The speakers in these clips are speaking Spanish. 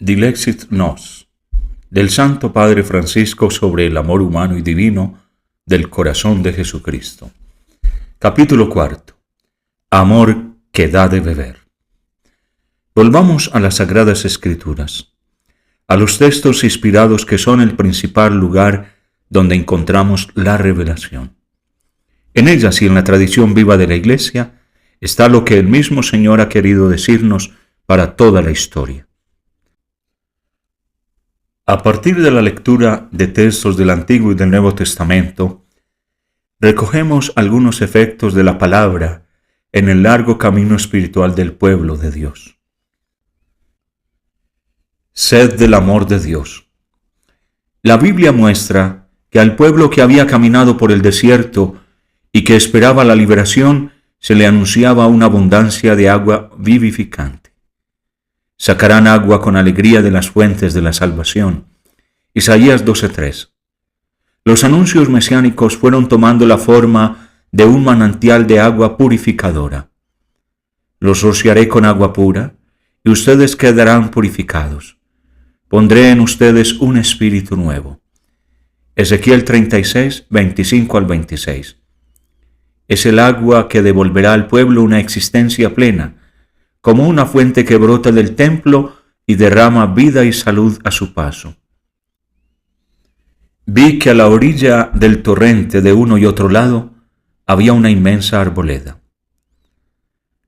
Dilexit Nos, del Santo Padre Francisco sobre el amor humano y divino del corazón de Jesucristo. Capítulo 4. Amor que da de beber. Volvamos a las Sagradas Escrituras, a los textos inspirados que son el principal lugar donde encontramos la revelación. En ellas y en la tradición viva de la Iglesia está lo que el mismo Señor ha querido decirnos para toda la historia. A partir de la lectura de textos del Antiguo y del Nuevo Testamento, recogemos algunos efectos de la palabra en el largo camino espiritual del pueblo de Dios. Sed del amor de Dios. La Biblia muestra que al pueblo que había caminado por el desierto y que esperaba la liberación, se le anunciaba una abundancia de agua vivificante. Sacarán agua con alegría de las fuentes de la salvación. Isaías 12:3. Los anuncios mesiánicos fueron tomando la forma de un manantial de agua purificadora. Los rociaré con agua pura, y ustedes quedarán purificados. Pondré en ustedes un espíritu nuevo. Ezequiel 36, 25 al 26. Es el agua que devolverá al pueblo una existencia plena, como una fuente que brota del templo y derrama vida y salud a su paso. Vi que a la orilla del torrente de uno y otro lado había una inmensa arboleda.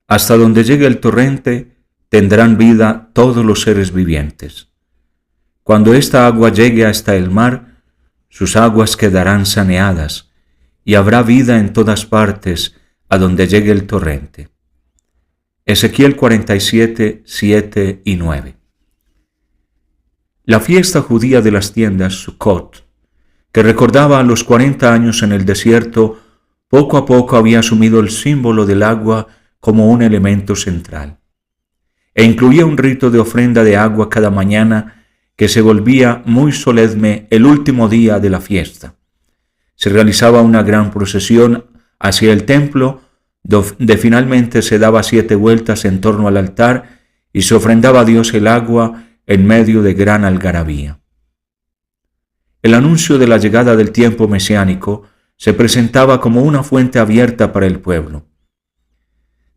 Hasta donde llegue el torrente tendrán vida todos los seres vivientes. Cuando esta agua llegue hasta el mar, sus aguas quedarán saneadas y habrá vida en todas partes a donde llegue el torrente. Ezequiel 47, 7 y 9. La fiesta judía de las tiendas, Sukkot, que recordaba los 40 años en el desierto, poco a poco había asumido el símbolo del agua como un elemento central, e incluía un rito de ofrenda de agua cada mañana que se volvía muy solemne el último día de la fiesta. Se realizaba una gran procesión hacia el templo, donde finalmente se daba 7 vueltas en torno al altar y se ofrendaba a Dios el agua en medio de gran algarabía. El anuncio de la llegada del tiempo mesiánico se presentaba como una fuente abierta para el pueblo.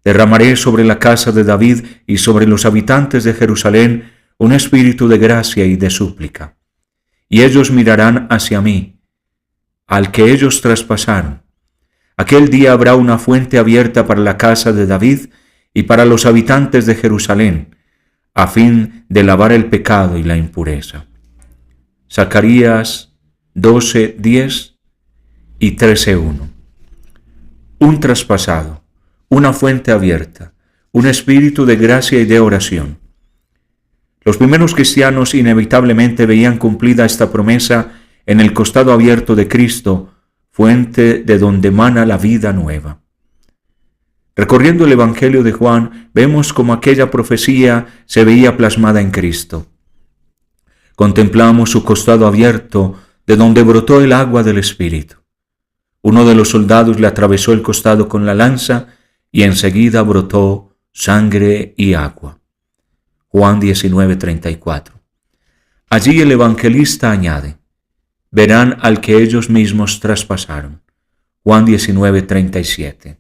Derramaré sobre la casa de David y sobre los habitantes de Jerusalén un espíritu de gracia y de súplica, y ellos mirarán hacia mí, al que ellos traspasaron. Aquel día habrá una fuente abierta para la casa de David y para los habitantes de Jerusalén, a fin de lavar el pecado y la impureza. Zacarías 12, 10 y 13, 1. Un traspasado, una fuente abierta, un espíritu de gracia y de oración. Los primeros cristianos inevitablemente veían cumplida esta promesa en el costado abierto de Cristo, fuente de donde emana la vida nueva. Recorriendo el Evangelio de Juan, vemos cómo aquella profecía se veía plasmada en Cristo. Contemplamos su costado abierto, de donde brotó el agua del Espíritu. Uno de los soldados le atravesó el costado con la lanza y enseguida brotó sangre y agua. Juan 19:34. Allí el evangelista añade: verán al que ellos mismos traspasaron. Juan 19:37.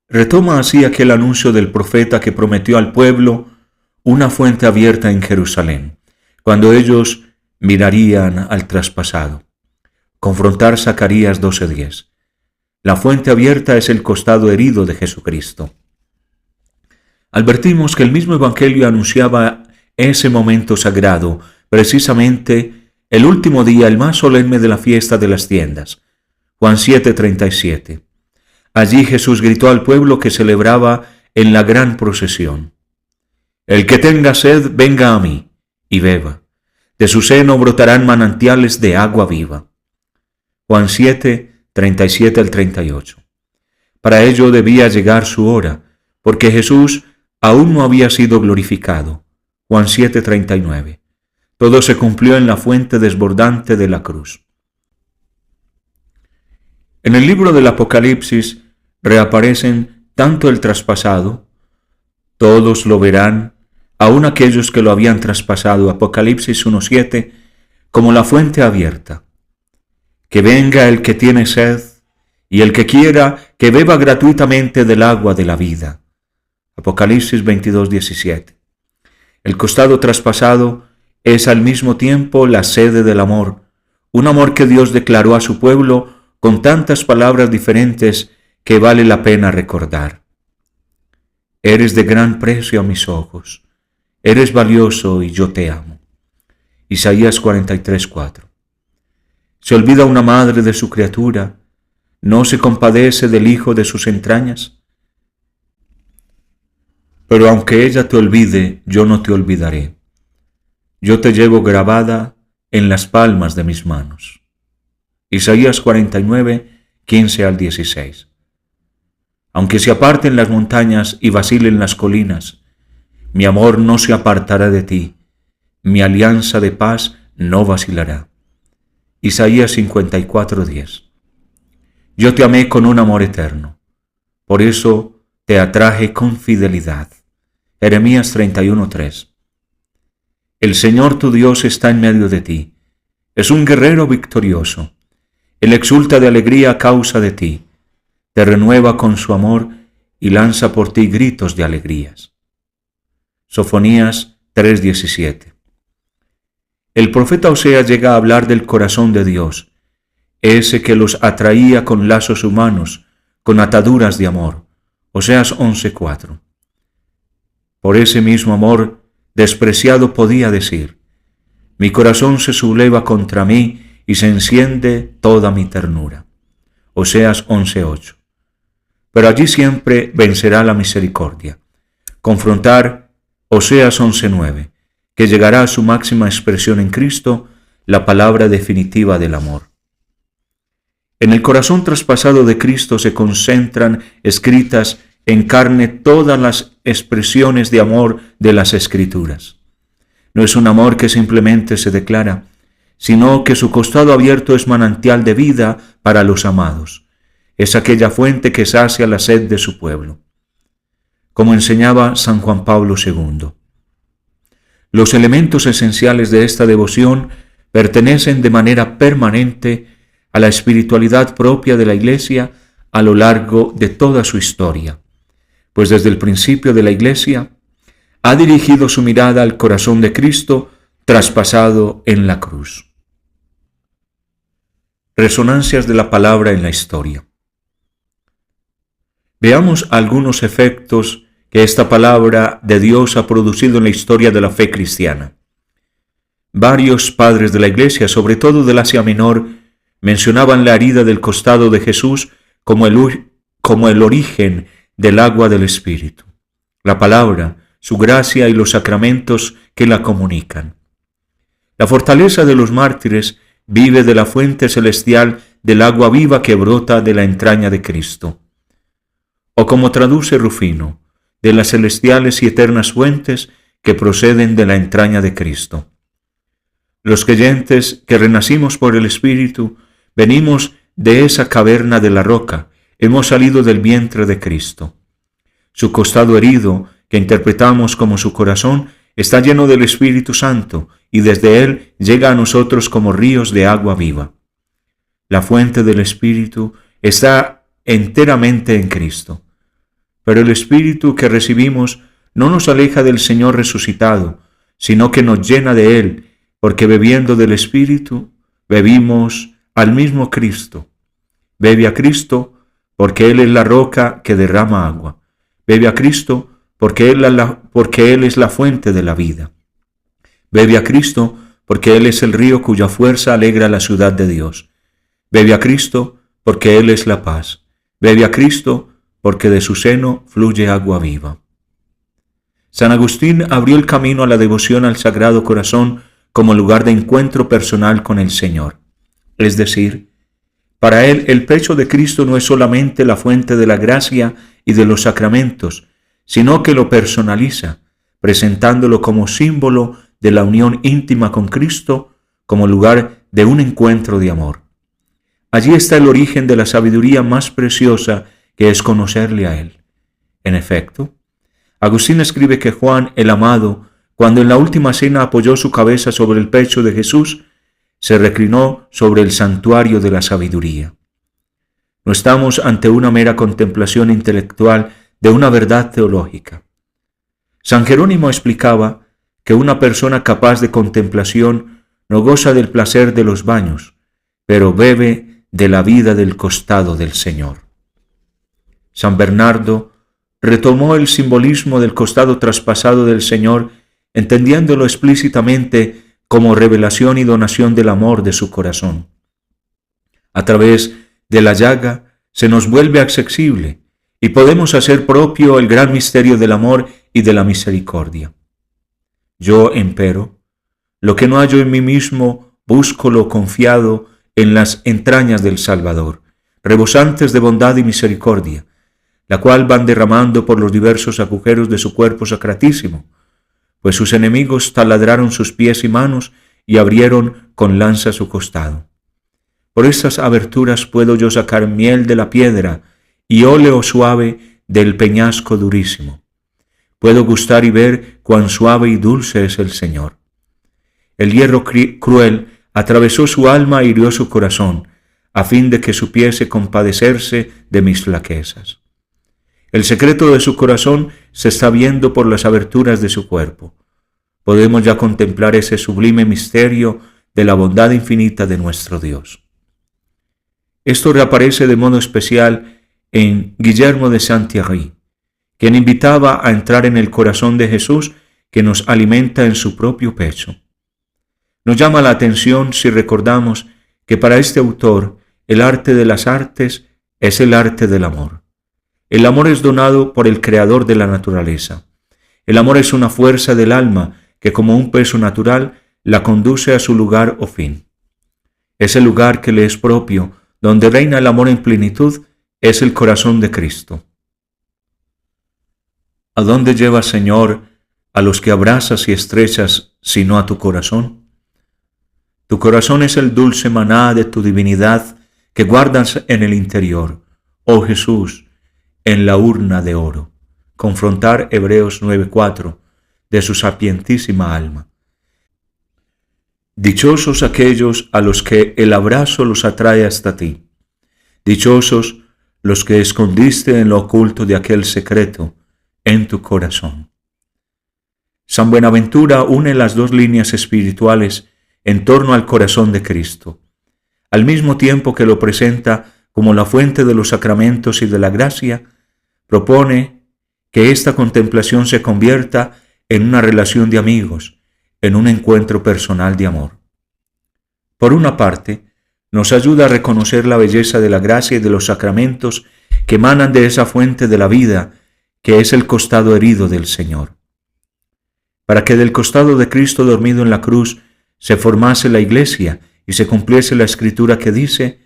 Retoma así aquel anuncio del profeta que prometió al pueblo una fuente abierta en Jerusalén, cuando ellos mirarían al traspasado. Confrontar Zacarías 12:10. La fuente abierta es el costado herido de Jesucristo. Advertimos que el mismo Evangelio anunciaba ese momento sagrado, precisamente el último día, el más solemne de la fiesta de las tiendas. Juan 7:37. Allí Jesús gritó al pueblo que celebraba en la gran procesión: el que tenga sed, venga a mí y beba. De su seno brotarán manantiales de agua viva. Juan 7:37 al 38. Para ello debía llegar su hora, porque Jesús aún no había sido glorificado. Juan 7:39. Todo se cumplió en la fuente desbordante de la cruz. En el libro del Apocalipsis reaparecen tanto el traspasado, todos lo verán, aun aquellos que lo habían traspasado, Apocalipsis 1:7, como la fuente abierta. Que venga el que tiene sed, y el que quiera, que beba gratuitamente del agua de la vida. Apocalipsis 22:17. El costado traspasado es al mismo tiempo la sede del amor, un amor que Dios declaró a su pueblo con tantas palabras diferentes que vale la pena recordar. Eres de gran precio a mis ojos, eres valioso y yo te amo. Isaías 43:4. ¿Se olvida una madre de su criatura? ¿No se compadece del hijo de sus entrañas? Pero aunque ella te olvide, yo no te olvidaré. Yo te llevo grabada en las palmas de mis manos. Isaías 49:15-16. Aunque se aparten las montañas y vacilen las colinas, mi amor no se apartará de ti, mi alianza de paz no vacilará. Isaías 54:10. Yo te amé con un amor eterno, por eso te atraje con fidelidad. Jeremías 31:3. El Señor tu Dios está en medio de ti, es un guerrero victorioso. Él exulta de alegría a causa de ti, te renueva con su amor y lanza por ti gritos de alegrías. Sofonías 3:17. El profeta Oseas llega a hablar del corazón de Dios, ese que los atraía con lazos humanos, con ataduras de amor. Oseas 11:4. Por ese mismo amor despreciado podía decir: mi corazón se subleva contra mí y se enciende toda mi ternura. Oseas 11:8. Pero allí siempre vencerá la misericordia. Confrontar Oseas 11:9, que llegará a su máxima expresión en Cristo, la palabra definitiva del amor. En el corazón traspasado de Cristo se concentran escritas en carne todas las expresiones de amor de las Escrituras. No es un amor que simplemente se declara, sino que su costado abierto es manantial de vida para los amados. Es aquella fuente que sacia la sed de su pueblo. Como enseñaba San Juan Pablo II, los elementos esenciales de esta devoción pertenecen de manera permanente a la espiritualidad propia de la Iglesia a lo largo de toda su historia, pues desde el principio de la Iglesia ha dirigido su mirada al corazón de Cristo traspasado en la cruz. Resonancias de la palabra en la historia. Veamos algunos efectos que esta palabra de Dios ha producido en la historia de la fe cristiana. Varios padres de la Iglesia, sobre todo del Asia Menor, mencionaban la herida del costado de Jesús como el origen del agua del Espíritu, la palabra, su gracia y los sacramentos que la comunican. La fortaleza de los mártires vive de la fuente celestial del agua viva que brota de la entraña de Cristo. O como traduce Rufino, de las celestiales y eternas fuentes que proceden de la entraña de Cristo. Los creyentes que renacimos por el Espíritu, venimos de esa caverna de la roca, hemos salido del vientre de Cristo. Su costado herido, que interpretamos como su corazón, está lleno del Espíritu Santo y desde él llega a nosotros como ríos de agua viva. La fuente del Espíritu está enteramente en Cristo. Pero el Espíritu que recibimos no nos aleja del Señor resucitado, sino que nos llena de Él, porque bebiendo del Espíritu, bebimos al mismo Cristo. Bebe a Cristo, porque Él es la roca que derrama agua. Bebe a Cristo, porque Él es la fuente de la vida. Bebe a Cristo, porque Él es el río cuya fuerza alegra la ciudad de Dios. Bebe a Cristo, porque Él es la paz. Bebe a Cristo, porque de su seno fluye agua viva. San Agustín abrió el camino a la devoción al Sagrado Corazón como lugar de encuentro personal con el Señor. Es decir, para él el pecho de Cristo no es solamente la fuente de la gracia y de los sacramentos, sino que lo personaliza, presentándolo como símbolo de la unión íntima con Cristo, como lugar de un encuentro de amor. Allí está el origen de la sabiduría más preciosa, que es conocerle a Él. En efecto, Agustín escribe que Juan el amado cuando en la última cena apoyó su cabeza sobre el pecho de Jesús, se reclinó sobre el santuario de la sabiduría. No estamos ante una mera contemplación intelectual de una verdad teológica. San Jerónimo explicaba que una persona capaz de contemplación no goza del placer de los baños, pero bebe de la vida del costado del Señor. San Bernardo retomó el simbolismo del costado traspasado del Señor, entendiéndolo explícitamente como revelación y donación del amor de su corazón. A través de la llaga se nos vuelve accesible y podemos hacer propio el gran misterio del amor y de la misericordia. Yo, empero, lo que no hallo en mí mismo, búscolo confiado en las entrañas del Salvador, rebosantes de bondad y misericordia, la cual van derramando por los diversos agujeros de su cuerpo sacratísimo, pues sus enemigos taladraron sus pies y manos y abrieron con lanza su costado. Por estas aberturas puedo yo sacar miel de la piedra y óleo suave del peñasco durísimo. Puedo gustar y ver cuán suave y dulce es el Señor. El hierro cruel atravesó su alma e hirió su corazón, a fin de que supiese compadecerse de mis flaquezas. El secreto de su corazón se está viendo por las aberturas de su cuerpo. Podemos ya contemplar ese sublime misterio de la bondad infinita de nuestro Dios. Esto reaparece de modo especial en Guillermo de Saint-Thierry, quien invitaba a entrar en el corazón de Jesús que nos alimenta en su propio pecho. Nos llama la atención si recordamos que para este autor el arte de las artes es el arte del amor. El amor es donado por el Creador de la naturaleza. El amor es una fuerza del alma que como un peso natural la conduce a su lugar o fin. Ese lugar que le es propio, donde reina el amor en plenitud, es el corazón de Cristo. ¿A dónde llevas, Señor, a los que abrazas y estrechas, sino a tu corazón? Tu corazón es el dulce maná de tu divinidad que guardas en el interior, oh Jesús, en la urna de oro. Confrontar Hebreos 9:4 de su sapientísima alma. Dichosos aquellos a los que el abrazo los atrae hasta ti. Dichosos los que escondiste en lo oculto de aquel secreto en tu corazón. San Buenaventura une las dos líneas espirituales en torno al corazón de Cristo, al mismo tiempo que lo presenta como la fuente de los sacramentos y de la gracia. Propone que esta contemplación se convierta en una relación de amigos, en un encuentro personal de amor. Por una parte, nos ayuda a reconocer la belleza de la gracia y de los sacramentos que emanan de esa fuente de la vida, que es el costado herido del Señor. Para que del costado de Cristo dormido en la cruz se formase la Iglesia y se cumpliese la Escritura que dice: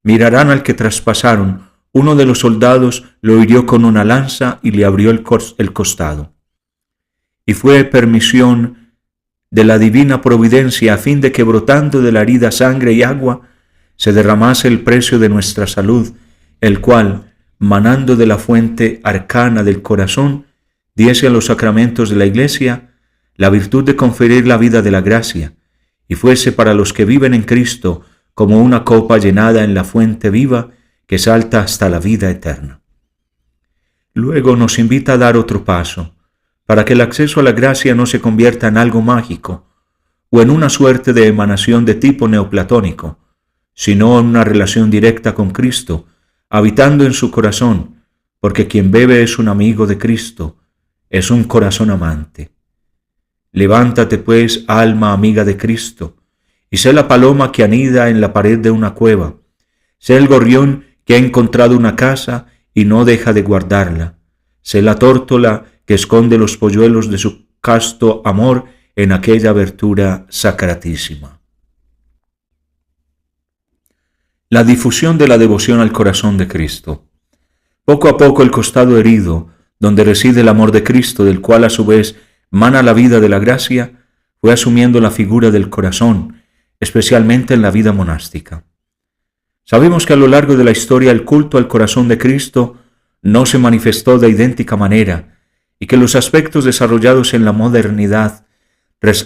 mirarán al que traspasaron, uno de los soldados lo hirió con una lanza y le abrió el costado. Y fue permisión de la divina providencia a fin de que brotando de la herida sangre y agua se derramase el precio de nuestra salud, el cual, manando de la fuente arcana del corazón, diese a los sacramentos de la Iglesia la virtud de conferir la vida de la gracia, y fuese para los que viven en Cristo como una copa llenada en la fuente viva que salta hasta la vida eterna. Luego nos invita a dar otro paso, para que el acceso a la gracia no se convierta en algo mágico, o en una suerte de emanación de tipo neoplatónico, sino en una relación directa con Cristo, habitando en su corazón, porque quien bebe es un amigo de Cristo, es un corazón amante. Levántate pues, alma amiga de Cristo, y sé la paloma que anida en la pared de una cueva, sé el gorrión que ha encontrado una casa y no deja de guardarla, sé la tórtola que esconde los polluelos de su casto amor en aquella abertura sacratísima. La difusión de la devoción al corazón de Cristo. Poco a poco el costado herido, donde reside el amor de Cristo, del cual a su vez mana la vida de la gracia, fue asumiendo la figura del corazón, especialmente en la vida monástica. Sabemos que a lo largo de la historia el culto al corazón de Cristo no se manifestó de idéntica manera y que los aspectos desarrollados en la modernidad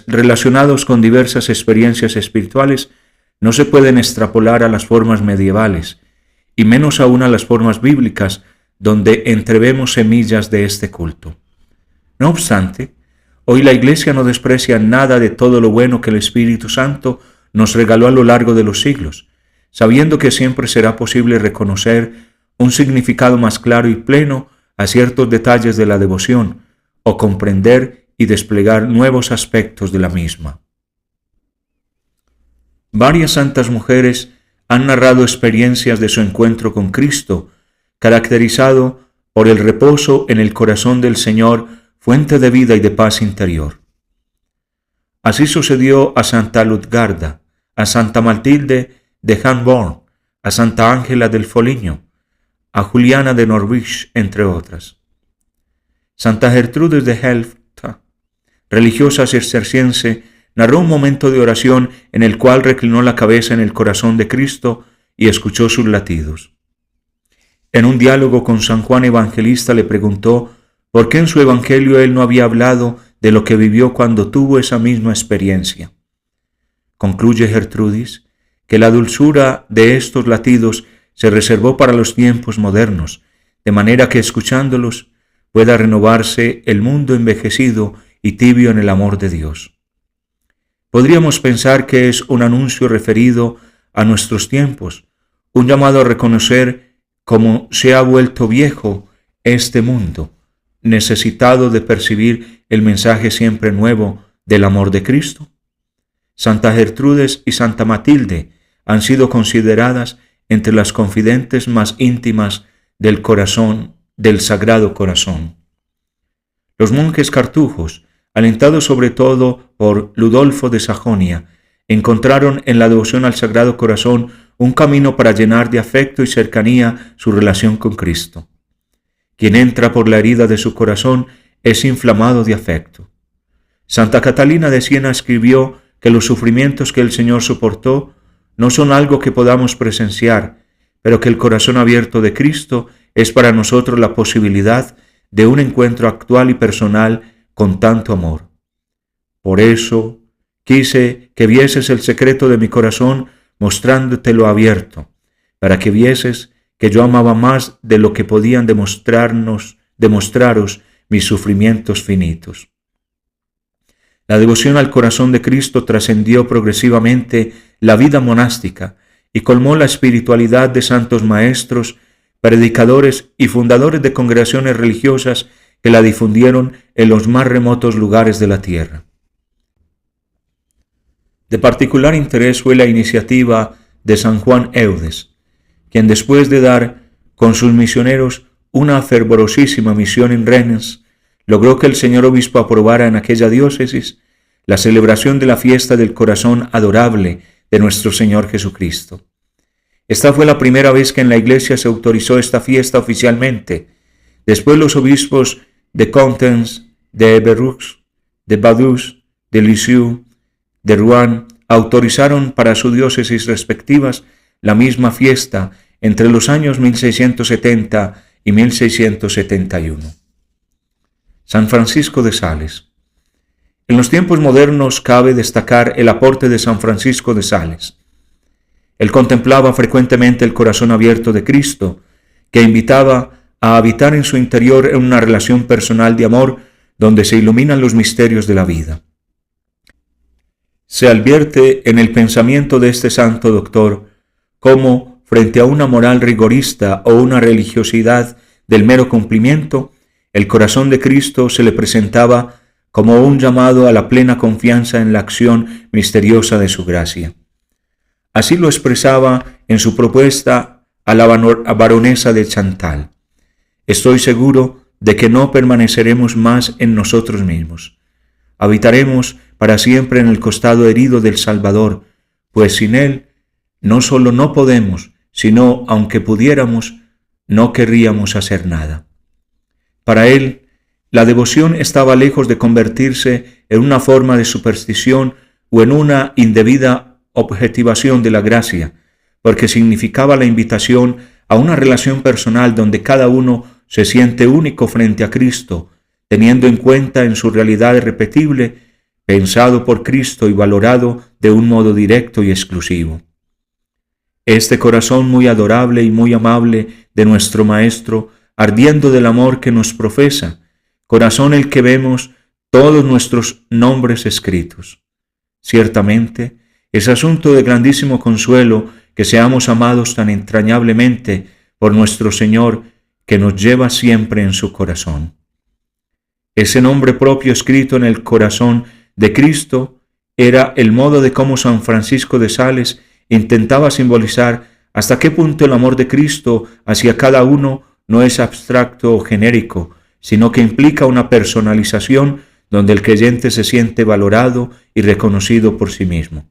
relacionados con diversas experiencias espirituales, no se pueden extrapolar a las formas medievales, y menos aún a las formas bíblicas, donde entrevemos semillas de este culto. No obstante, hoy la Iglesia no desprecia nada de todo lo bueno que el Espíritu Santo nos regaló a lo largo de los siglos, sabiendo que siempre será posible reconocer un significado más claro y pleno a ciertos detalles de la devoción, o comprender y desplegar nuevos aspectos de la misma. Varias santas mujeres han narrado experiencias de su encuentro con Cristo, caracterizado por el reposo en el corazón del Señor, fuente de vida y de paz interior. Así sucedió a Santa Lutgarda, a Santa Matilde de Hamborn, a Santa Ángela del Foligno, a Juliana de Norwich, entre otras. Santa Gertrudes de Helfta, religiosa cisterciense, narró un momento de oración en el cual reclinó la cabeza en el corazón de Cristo y escuchó sus latidos. En un diálogo con San Juan Evangelista le preguntó por qué en su Evangelio él no había hablado de lo que vivió cuando tuvo esa misma experiencia. Concluye Gertrudis que la dulzura de estos latidos se reservó para los tiempos modernos, de manera que escuchándolos pueda renovarse el mundo envejecido y tibio en el amor de Dios. Podríamos pensar que es un anuncio referido a nuestros tiempos, un llamado a reconocer cómo se ha vuelto viejo este mundo, necesitado de percibir el mensaje siempre nuevo del amor de Cristo. Santa Gertrudes y Santa Matilde han sido consideradas entre las confidentes más íntimas del corazón, del Sagrado Corazón. Los monjes cartujos, alentados sobre todo por Ludolfo de Sajonia, encontraron en la devoción al Sagrado Corazón un camino para llenar de afecto y cercanía su relación con Cristo. Quien entra por la herida de su corazón es inflamado de afecto. Santa Catalina de Siena escribió que los sufrimientos que el Señor soportó no son algo que podamos presenciar, pero que el corazón abierto de Cristo es para nosotros la posibilidad de un encuentro actual y personal con tanto amor. Por eso quise que vieses el secreto de mi corazón mostrándotelo abierto, para que vieses que yo amaba más de lo que podían demostraros mis sufrimientos finitos. La devoción al corazón de Cristo trascendió progresivamente la vida monástica y colmó la espiritualidad de santos maestros, predicadores y fundadores de congregaciones religiosas que la difundieron en los más remotos lugares de la tierra. De particular interés fue la iniciativa de San Juan Eudes, quien después de dar con sus misioneros una fervorosísima misión en Rennes, logró que el señor obispo aprobara en aquella diócesis la celebración de la fiesta del corazón adorable de nuestro Señor Jesucristo. Esta fue la primera vez que en la Iglesia se autorizó esta fiesta oficialmente. Después los obispos de Coutances, de Évreux, de Vaduz, de Lisieux, de Rouen autorizaron para sus diócesis respectivas la misma fiesta entre los años 1670 y 1671. San Francisco de Sales. En los tiempos modernos cabe destacar el aporte de San Francisco de Sales. Él contemplaba frecuentemente el corazón abierto de Cristo, que invitaba a habitar en su interior en una relación personal de amor donde se iluminan los misterios de la vida. Se advierte en el pensamiento de este santo doctor cómo, frente a una moral rigorista o una religiosidad del mero cumplimiento, el corazón de Cristo se le presentaba como un llamado a la plena confianza en la acción misteriosa de su gracia. Así lo expresaba en su propuesta a la baronesa de Chantal. Estoy seguro de que no permaneceremos más en nosotros mismos. Habitaremos para siempre en el costado herido del Salvador, pues sin Él no solo no podemos, sino, aunque pudiéramos, no querríamos hacer nada. Para Él, la devoción estaba lejos de convertirse en una forma de superstición o en una indebida objetivación de la gracia, porque significaba la invitación a una relación personal donde cada uno se siente único frente a Cristo, teniendo en cuenta en su realidad irrepetible pensado por Cristo y valorado de un modo directo y exclusivo. Este corazón muy adorable y muy amable de nuestro Maestro, ardiendo del amor que nos profesa, corazón el que vemos todos nuestros nombres escritos. Ciertamente, es asunto de grandísimo consuelo que seamos amados tan entrañablemente por nuestro Señor, que nos lleva siempre en su corazón. Ese nombre propio escrito en el corazón de Cristo era el modo de cómo San Francisco de Sales intentaba simbolizar hasta qué punto el amor de Cristo hacia cada uno no es abstracto o genérico, sino que implica una personalización donde el creyente se siente valorado y reconocido por sí mismo.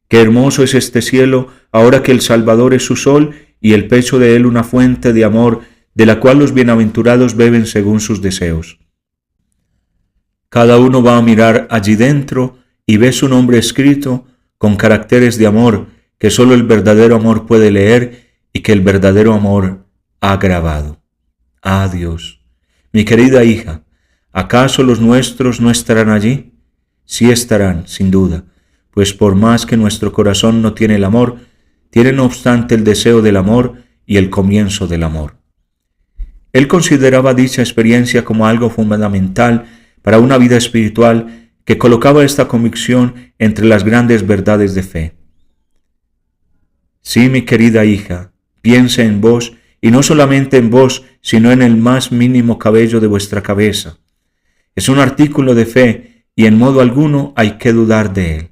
Qué hermoso es este cielo ahora que el Salvador es su sol y el pecho de él una fuente de amor de la cual los bienaventurados beben según sus deseos. Cada uno va a mirar allí dentro y ve su nombre escrito con caracteres de amor que solo el verdadero amor puede leer y que el verdadero amor ha grabado. Ah, Dios, mi querida hija, ¿acaso los nuestros no estarán allí? Sí estarán, sin duda, pues por más que nuestro corazón no tiene el amor, tiene no obstante el deseo del amor y el comienzo del amor. Él consideraba dicha experiencia como algo fundamental para una vida espiritual que colocaba esta convicción entre las grandes verdades de fe. Sí, mi querida hija, piense en vos, y no solamente en vos, sino en el más mínimo cabello de vuestra cabeza. Es un artículo de fe, y en modo alguno hay que dudar de él.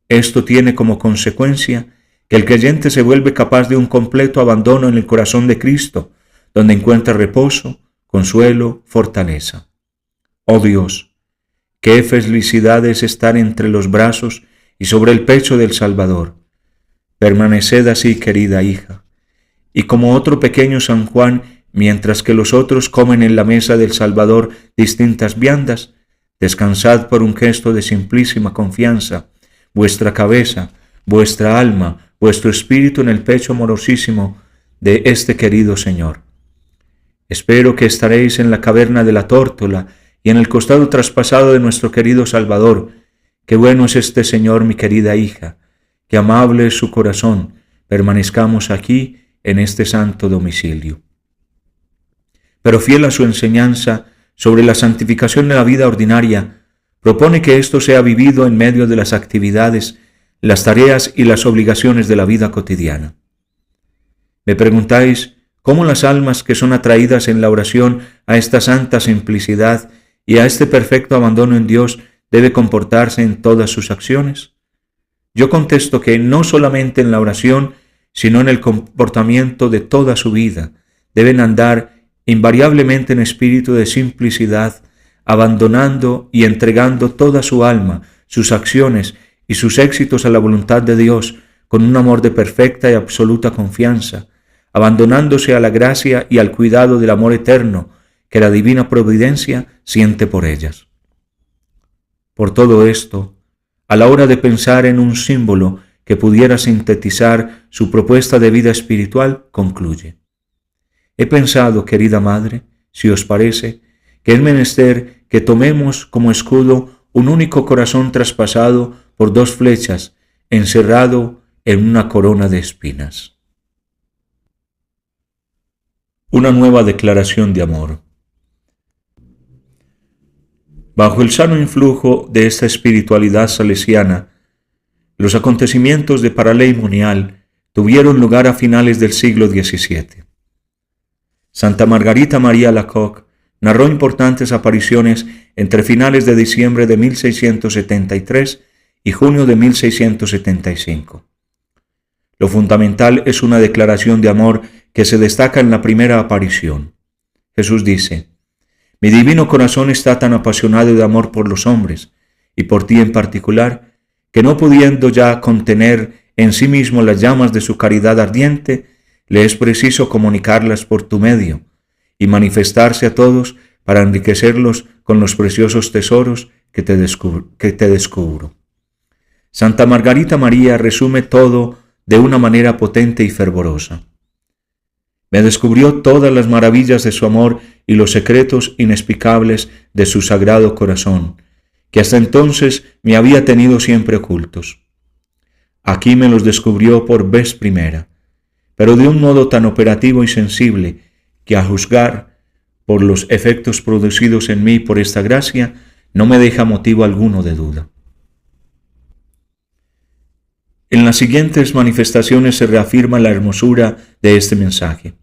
Esto tiene como consecuencia que el creyente se vuelve capaz de un completo abandono en el corazón de Cristo, donde encuentra reposo, consuelo, fortaleza. Oh Dios, qué felicidad es estar entre los brazos y sobre el pecho del Salvador. Permaneced así, querida hija, y como otro pequeño San Juan, mientras que los otros comen en la mesa del Salvador distintas viandas, descansad por un gesto de simplísima confianza, vuestra cabeza, vuestra alma, vuestro espíritu en el pecho amorosísimo de este querido Señor. Espero que estaréis en la caverna de la tórtola y en el costado traspasado de nuestro querido Salvador. Qué bueno es este Señor, mi querida hija, qué amable es su corazón. Permanezcamos aquí en este santo domicilio. Pero fiel a su enseñanza sobre la santificación de la vida ordinaria, propone que esto sea vivido en medio de las actividades, las tareas y las obligaciones de la vida cotidiana. Me preguntáis cómo las almas que son atraídas en la oración a esta santa simplicidad y a este perfecto abandono en Dios debe comportarse en todas sus acciones. Yo contesto que no solamente en la oración, sino en el comportamiento de toda su vida, deben andar invariablemente en espíritu de simplicidad, abandonando y entregando toda su alma, sus acciones y sus éxitos a la voluntad de Dios, con un amor de perfecta y absoluta confianza, abandonándose a la gracia y al cuidado del amor eterno que la divina providencia siente por ellas. Por todo esto, a la hora de pensar en un símbolo que pudiera sintetizar su propuesta de vida espiritual, concluye: he pensado, querida madre, si os parece, que es menester que tomemos como escudo un único corazón traspasado por dos flechas, encerrado en una corona de espinas. Una nueva declaración de amor. Bajo el sano influjo de esta espiritualidad salesiana, los acontecimientos de paraleimonial tuvieron lugar a finales del siglo XVII. Santa Margarita María Alacoque narró importantes apariciones entre finales de diciembre de 1673 y junio de 1675. Lo fundamental es una declaración de amor que se destaca en la primera aparición. Jesús dice: mi divino corazón está tan apasionado de amor por los hombres, y por ti en particular, que no pudiendo ya contener en sí mismo las llamas de su caridad ardiente, le es preciso comunicarlas por tu medio, y manifestarse a todos para enriquecerlos con los preciosos tesoros que te descubro. Santa Margarita María resume todo de una manera potente y fervorosa. Me descubrió todas las maravillas de su amor y los secretos inexplicables de su sagrado corazón, que hasta entonces me había tenido siempre ocultos. Aquí me los descubrió por vez primera, pero de un modo tan operativo y sensible que, a juzgar por los efectos producidos en mí por esta gracia, no me deja motivo alguno de duda. En las siguientes manifestaciones se reafirma la hermosura de este mensaje.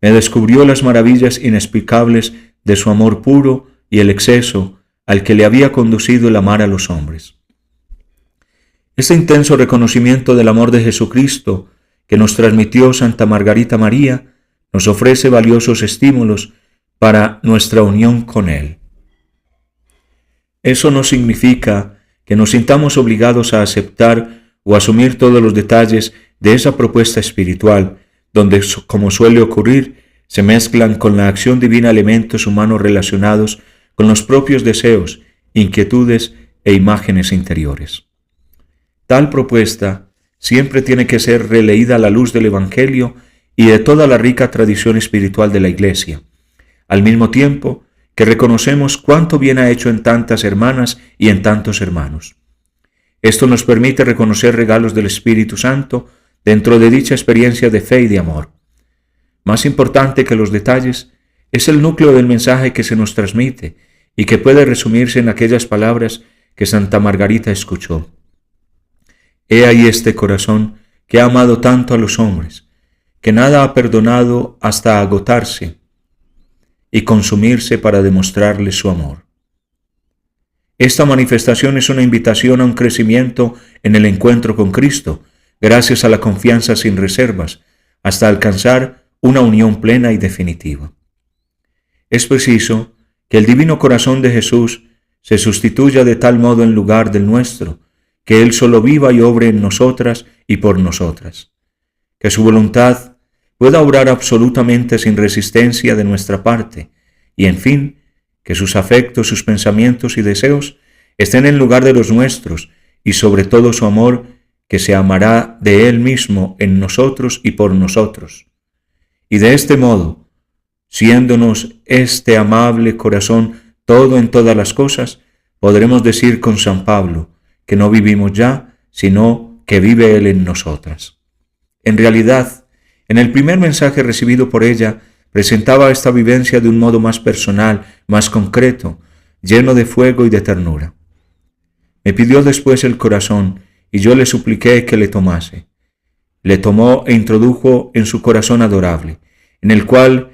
Me descubrió las maravillas inexplicables de su amor puro y el exceso al que le había conducido el amar a los hombres. Este intenso reconocimiento del amor de Jesucristo que nos transmitió Santa Margarita María nos ofrece valiosos estímulos para nuestra unión con Él. Eso no significa que nos sintamos obligados a aceptar o asumir todos los detalles de esa propuesta espiritual, donde, como suele ocurrir, se mezclan con la acción divina elementos humanos relacionados con los propios deseos, inquietudes e imágenes interiores. Tal propuesta siempre tiene que ser releída a la luz del Evangelio y de toda la rica tradición espiritual de la Iglesia, al mismo tiempo que reconocemos cuánto bien ha hecho en tantas hermanas y en tantos hermanos. Esto nos permite reconocer regalos del Espíritu Santo dentro de dicha experiencia de fe y de amor. Más importante que los detalles es el núcleo del mensaje que se nos transmite y que puede resumirse en aquellas palabras que Santa Margarita escuchó. He ahí este corazón que ha amado tanto a los hombres, que nada ha perdonado hasta agotarse y consumirse para demostrarles su amor. Esta manifestación es una invitación a un crecimiento en el encuentro con Cristo, gracias a la confianza sin reservas, hasta alcanzar una unión plena y definitiva. Es preciso que el divino corazón de Jesús se sustituya de tal modo en lugar del nuestro, que Él solo viva y obre en nosotras y por nosotras, que su voluntad pueda obrar absolutamente sin resistencia de nuestra parte, y en fin, que sus afectos, sus pensamientos y deseos estén en lugar de los nuestros, y sobre todo su amor, que se amará de Él mismo en nosotros y por nosotros. Y de este modo, siéndonos este amable corazón todo en todas las cosas, podremos decir con San Pablo, que no vivimos ya, sino que vive Él en nosotras. En realidad, en el primer mensaje recibido por ella, presentaba esta vivencia de un modo más personal, más concreto, lleno de fuego y de ternura. Me pidió después el corazón, y yo le supliqué que le tomase. Le tomó e introdujo en su corazón adorable, en el cual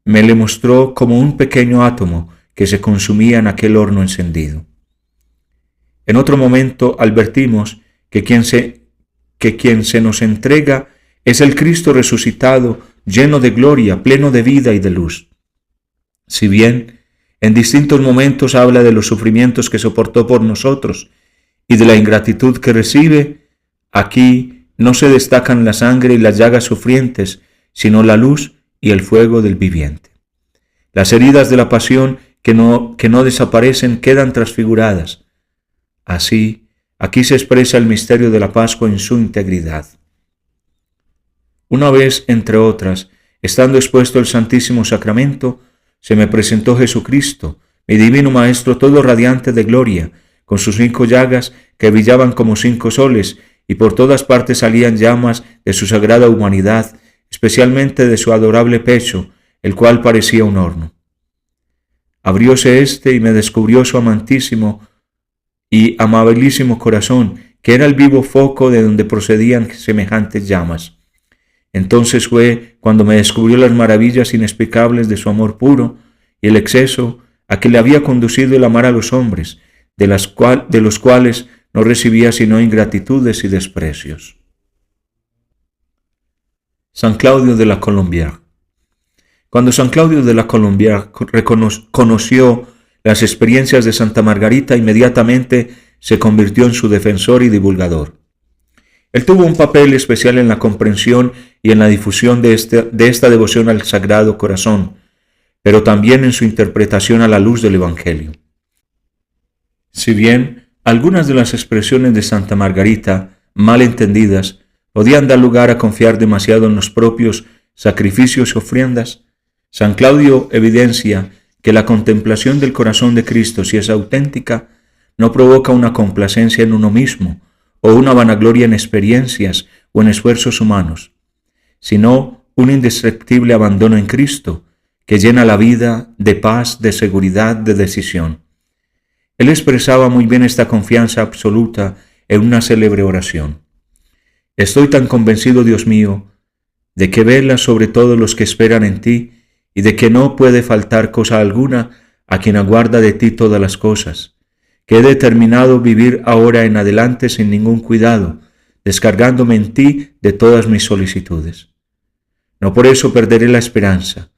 me le mostró como un pequeño átomo que se consumía en aquel horno encendido. En otro momento advertimos que quien se nos entrega es el Cristo resucitado, lleno de gloria, pleno de vida y de luz. Si bien en distintos momentos habla de los sufrimientos que soportó por nosotros y de la ingratitud que recibe, aquí no se destacan la sangre y las llagas sufrientes, sino la luz y el fuego del viviente. Las heridas de la pasión que no desaparecen quedan transfiguradas. Así, aquí se expresa el misterio de la Pascua en su integridad. Una vez, entre otras, estando expuesto el Santísimo Sacramento, se me presentó Jesucristo, mi divino Maestro, todo radiante de gloria, con sus 5 llagas que brillaban como 5 soles, y por todas partes salían llamas de su sagrada humanidad, especialmente de su adorable pecho, el cual parecía un horno. Abrióse éste y me descubrió su amantísimo y amabilísimo corazón, que era el vivo foco de donde procedían semejantes llamas. Entonces fue cuando me descubrió las maravillas inexplicables de su amor puro y el exceso a que le había conducido el amar a los hombres, de los cuales no recibía sino ingratitudes y desprecios. San Claudio de la Colombière. Cuando San Claudio de la Colombière conoció las experiencias de Santa Margarita, inmediatamente se convirtió en su defensor y divulgador. Él tuvo un papel especial en la comprensión y en la difusión de esta devoción al Sagrado Corazón, pero también en su interpretación a la luz del Evangelio. Si bien algunas de las expresiones de Santa Margarita, mal entendidas, podían dar lugar a confiar demasiado en los propios sacrificios y ofrendas, San Claudio evidencia que la contemplación del corazón de Cristo, si es auténtica, no provoca una complacencia en uno mismo o una vanagloria en experiencias o en esfuerzos humanos, sino un indescriptible abandono en Cristo que llena la vida de paz, de seguridad, de decisión. Él expresaba muy bien esta confianza absoluta en una célebre oración. Estoy tan convencido, Dios mío, de que velas sobre todos los que esperan en ti y de que no puede faltar cosa alguna a quien aguarda de ti todas las cosas, que he determinado vivir ahora en adelante sin ningún cuidado, descargándome en ti de todas mis solicitudes. No por eso perderé la esperanza.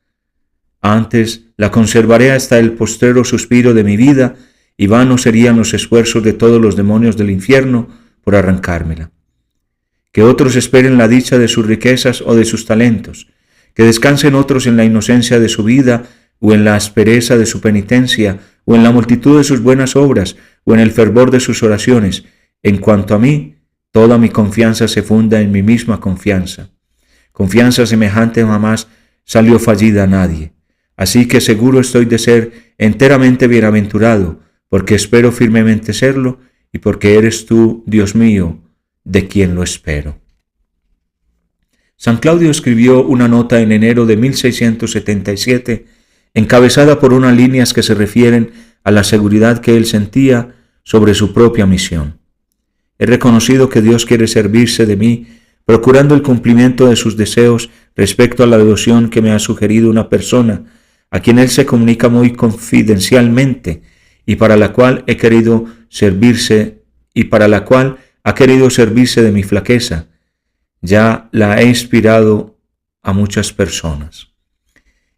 Antes la conservaré hasta el postrero suspiro de mi vida, y vanos serían los esfuerzos de todos los demonios del infierno por arrancármela. Que otros esperen la dicha de sus riquezas o de sus talentos, que descansen otros en la inocencia de su vida o en la aspereza de su penitencia o en la multitud de sus buenas obras o en el fervor de sus oraciones. En cuanto a mí, toda mi confianza se funda en mi misma confianza. Confianza semejante jamás salió fallida a nadie. Así que seguro estoy de ser enteramente bienaventurado, porque espero firmemente serlo y porque eres tú, Dios mío, de quien lo espero. San Claudio escribió una nota en enero de 1677, encabezada por unas líneas que se refieren a la seguridad que él sentía sobre su propia misión. He reconocido que Dios quiere servirse de mí, procurando el cumplimiento de sus deseos respecto a la devoción que me ha sugerido una persona, a quien él se comunica muy confidencialmente y para la cual ha querido servirse de mi flaqueza. Ya la he inspirado a muchas personas.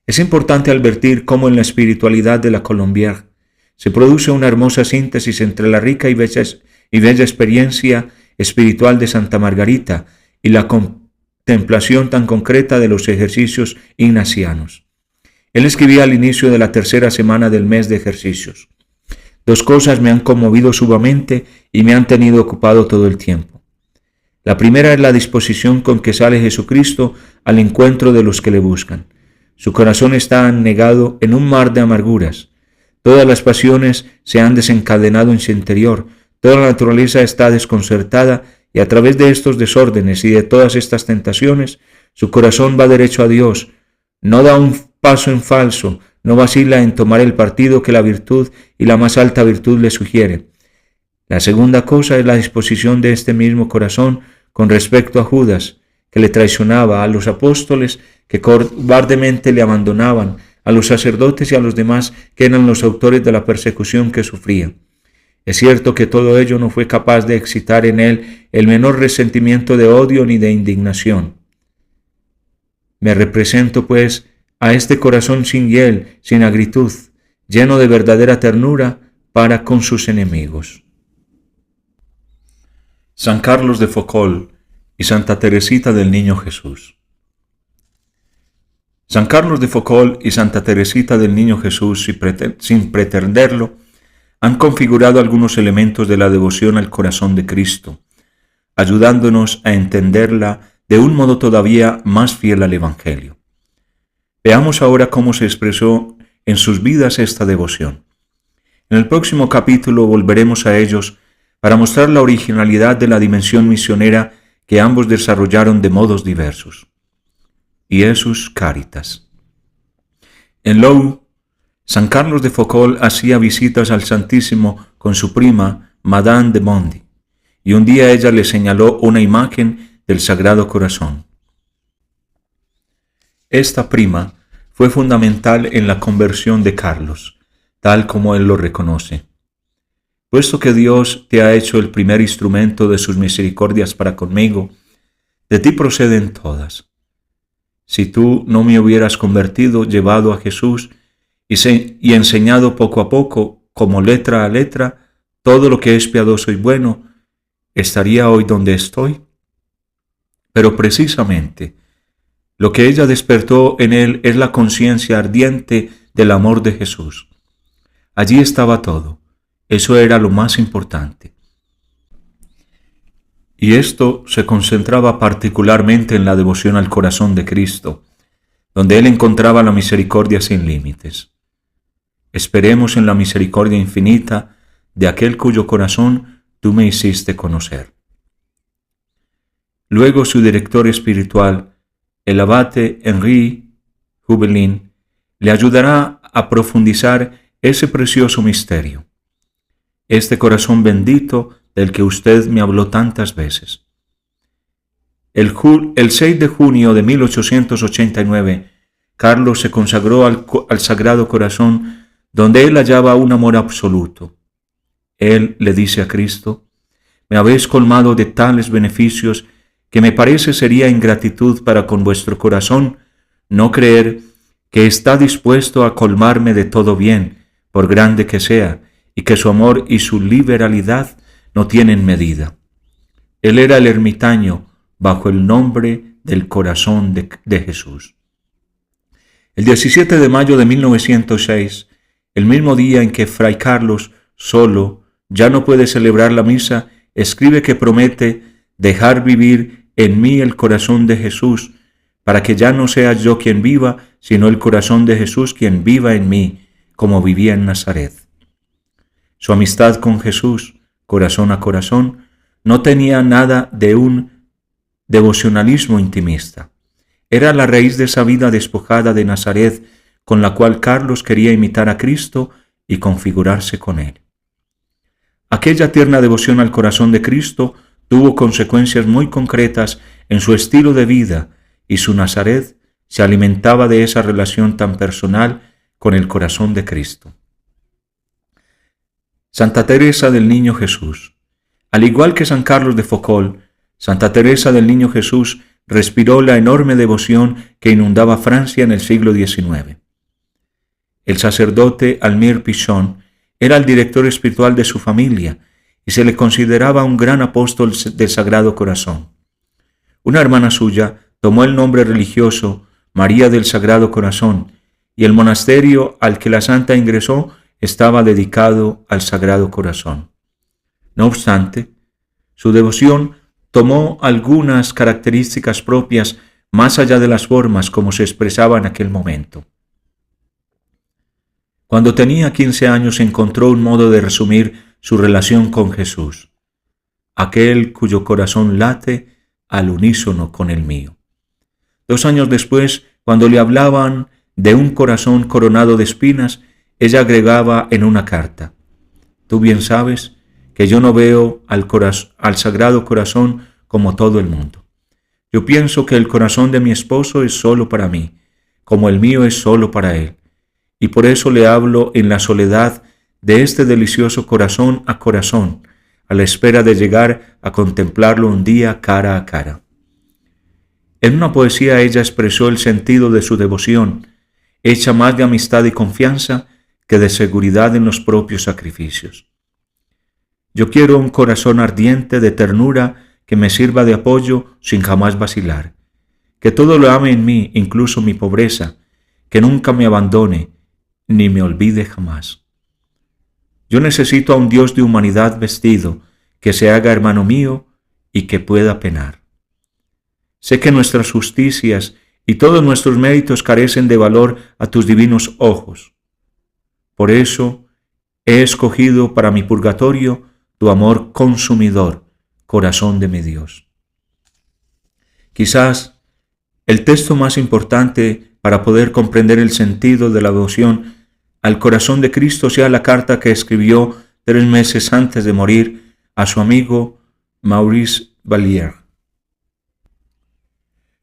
Es importante advertir cómo en la espiritualidad de la Colombière se produce una hermosa síntesis entre la rica y bella experiencia espiritual de Santa Margarita y la contemplación tan concreta de los ejercicios ignacianos. Él escribía al inicio de la tercera semana del mes de ejercicios: dos cosas me han conmovido sumamente y me han tenido ocupado todo el tiempo. La primera es la disposición con que sale Jesucristo al encuentro de los que le buscan. Su corazón está anegado en un mar de amarguras. Todas las pasiones se han desencadenado en su interior. Toda la naturaleza está desconcertada y a través de estos desórdenes y de todas estas tentaciones, su corazón va derecho a Dios. No da un paso en falso, no vacila en tomar el partido que la virtud y la más alta virtud le sugiere. La segunda cosa es la disposición de este mismo corazón con respecto a Judas, que le traicionaba, a los apóstoles que cobardemente le abandonaban, a los sacerdotes y a los demás que eran los autores de la persecución que sufría. Es cierto que todo ello no fue capaz de excitar en él el menor resentimiento de odio ni de indignación. Me represento, pues, a este corazón sin hiel, sin agritud, lleno de verdadera ternura para con sus enemigos. San Carlos de Foucauld y Santa Teresita del Niño Jesús. San Carlos de Foucauld y Santa Teresita del Niño Jesús, sin pretenderlo, han configurado algunos elementos de la devoción al corazón de Cristo, ayudándonos a entenderla de un modo todavía más fiel al Evangelio. Veamos ahora cómo se expresó en sus vidas esta devoción. En el próximo capítulo volveremos a ellos para mostrar la originalidad de la dimensión misionera que ambos desarrollaron de modos diversos. Iesus Caritas. En Lowell, San Carlos de Foucauld hacía visitas al Santísimo con su prima, Madame de Bondy, y un día ella le señaló una imagen del Sagrado Corazón. Esta prima fue fundamental en la conversión de Carlos, tal como él lo reconoce. Puesto que Dios te ha hecho el primer instrumento de sus misericordias para conmigo, de ti proceden todas. Si tú no me hubieras convertido, llevado a Jesús y enseñado poco a poco, como letra a letra, todo lo que es piadoso y bueno, ¿estaría hoy donde estoy? Pero precisamente, lo que ella despertó en él es la conciencia ardiente del amor de Jesús. Allí estaba todo. Eso era lo más importante. Y esto se concentraba particularmente en la devoción al corazón de Cristo, donde él encontraba la misericordia sin límites. Esperemos en la misericordia infinita de aquel cuyo corazón tú me hiciste conocer. Luego su director espiritual, el abate Henri Hubelin, le ayudará a profundizar ese precioso misterio, este corazón bendito del que usted me habló tantas veces. El 6 de junio de 1889, Carlos se consagró al Sagrado Corazón, donde él hallaba un amor absoluto. Él le dice a Cristo: «Me habéis colmado de tales beneficios que me parece sería ingratitud para con vuestro corazón no creer que está dispuesto a colmarme de todo bien, por grande que sea, y que su amor y su liberalidad no tienen medida». Él era el ermitaño bajo el nombre del Corazón de Jesús. El 17 de mayo de 1906, el mismo día en que Fray Carlos solo ya no puede celebrar la misa, escribe que promete dejar vivir en mí el corazón de Jesús, para que ya no sea yo quien viva, sino el corazón de Jesús quien viva en mí, como vivía en Nazaret. Su amistad con Jesús, corazón a corazón, no tenía nada de un devocionalismo intimista. Era la raíz de esa vida despojada de Nazaret con la cual Carlos quería imitar a Cristo y configurarse con Él. Aquella tierna devoción al corazón de Cristo tuvo consecuencias muy concretas en su estilo de vida, y su Nazaret se alimentaba de esa relación tan personal con el corazón de Cristo. Santa Teresa del Niño Jesús. Al igual que San Carlos de Foucauld, Santa Teresa del Niño Jesús respiró la enorme devoción que inundaba Francia en el siglo XIX. El sacerdote Almir Pichon era el director espiritual de su familia y se le consideraba un gran apóstol del Sagrado Corazón. Una hermana suya tomó el nombre religioso María del Sagrado Corazón, y el monasterio al que la santa ingresó estaba dedicado al Sagrado Corazón. No obstante, su devoción tomó algunas características propias más allá de las formas como se expresaba en aquel momento. Cuando tenía 15 años encontró un modo de resumir su relación con Jesús: aquel cuyo corazón late al unísono con el mío. 2 años después, cuando le hablaban de un corazón coronado de espinas, ella agregaba en una carta: «Tú bien sabes que yo no veo al Sagrado Corazón como todo el mundo. Yo pienso que el corazón de mi esposo es solo para mí, como el mío es solo para él, y por eso le hablo en la soledad de este delicioso corazón a corazón, a la espera de llegar a contemplarlo un día cara a cara». En una poesía ella expresó el sentido de su devoción, hecha más de amistad y confianza que de seguridad en los propios sacrificios. «Yo quiero un corazón ardiente de ternura que me sirva de apoyo sin jamás vacilar, que todo lo ame en mí, incluso mi pobreza, que nunca me abandone ni me olvide jamás. Yo necesito a un Dios de humanidad vestido, que se haga hermano mío y que pueda penar. Sé que nuestras justicias y todos nuestros méritos carecen de valor a tus divinos ojos. Por eso he escogido para mi purgatorio tu amor consumidor, corazón de mi Dios». Quizás el texto más importante para poder comprender el sentido de la devoción al corazón de Cristo sea la carta que escribió 3 meses antes de morir a su amigo Maurice Valliere.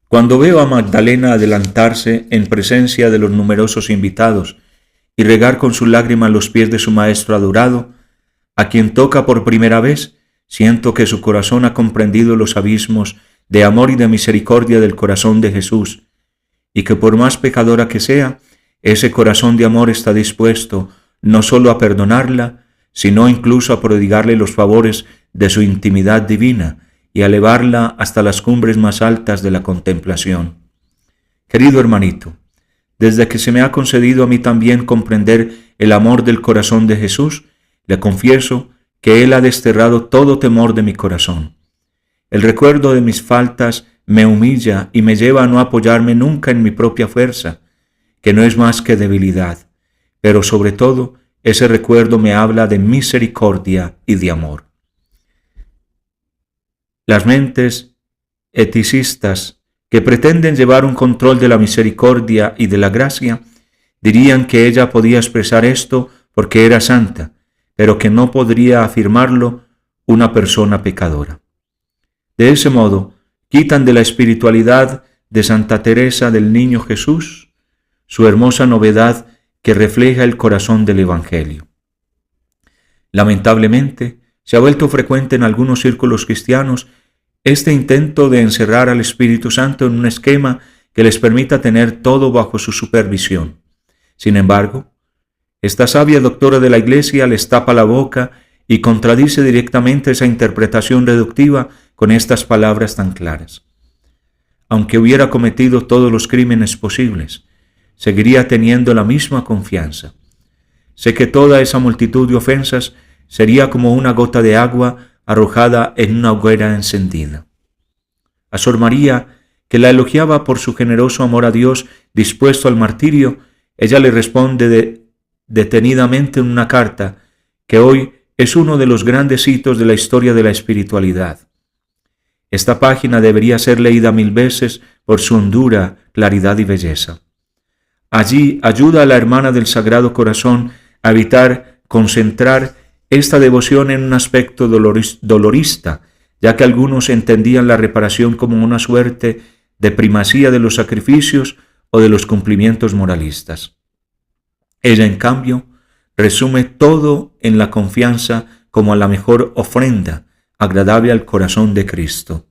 Cuando veo a Magdalena adelantarse en presencia de los numerosos invitados y regar con sus lágrimas los pies de su Maestro adorado, a quien toca por primera vez, siento que su corazón ha comprendido los abismos de amor y de misericordia del corazón de Jesús, y que por más pecadora que sea, ese corazón de amor está dispuesto no solo a perdonarla, sino incluso a prodigarle los favores de su intimidad divina y a elevarla hasta las cumbres más altas de la contemplación. Querido hermanito, desde que se me ha concedido a mí también comprender el amor del corazón de Jesús, le confieso que Él ha desterrado todo temor de mi corazón. El recuerdo de mis faltas me humilla y me lleva a no apoyarme nunca en mi propia fuerza, que no es más que debilidad, pero sobre todo ese recuerdo me habla de misericordia y de amor. Las mentes eticistas que pretenden llevar un control de la misericordia y de la gracia dirían que ella podía expresar esto porque era santa, pero que no podría afirmarlo una persona pecadora. De ese modo, quitan de la espiritualidad de Santa Teresa del Niño Jesús su hermosa novedad que refleja el corazón del Evangelio. Lamentablemente, se ha vuelto frecuente en algunos círculos cristianos este intento de encerrar al Espíritu Santo en un esquema que les permita tener todo bajo su supervisión. Sin embargo, esta sabia doctora de la Iglesia les tapa la boca y contradice directamente esa interpretación reductiva con estas palabras tan claras. Aunque hubiera cometido todos los crímenes posibles, seguiría teniendo la misma confianza. Sé que toda esa multitud de ofensas sería como una gota de agua arrojada en una hoguera encendida. A Sor María, que la elogiaba por su generoso amor a Dios dispuesto al martirio, ella le responde detenidamente en una carta que hoy es uno de los grandes hitos de la historia de la espiritualidad. Esta página debería ser leída 1000 veces por su hondura, claridad y belleza. Allí ayuda a la hermana del Sagrado Corazón a evitar concentrar esta devoción en un aspecto dolorista, ya que algunos entendían la reparación como una suerte de primacía de los sacrificios o de los cumplimientos moralistas. Ella, en cambio, resume todo en la confianza como a la mejor ofrenda, agradable al corazón de Cristo.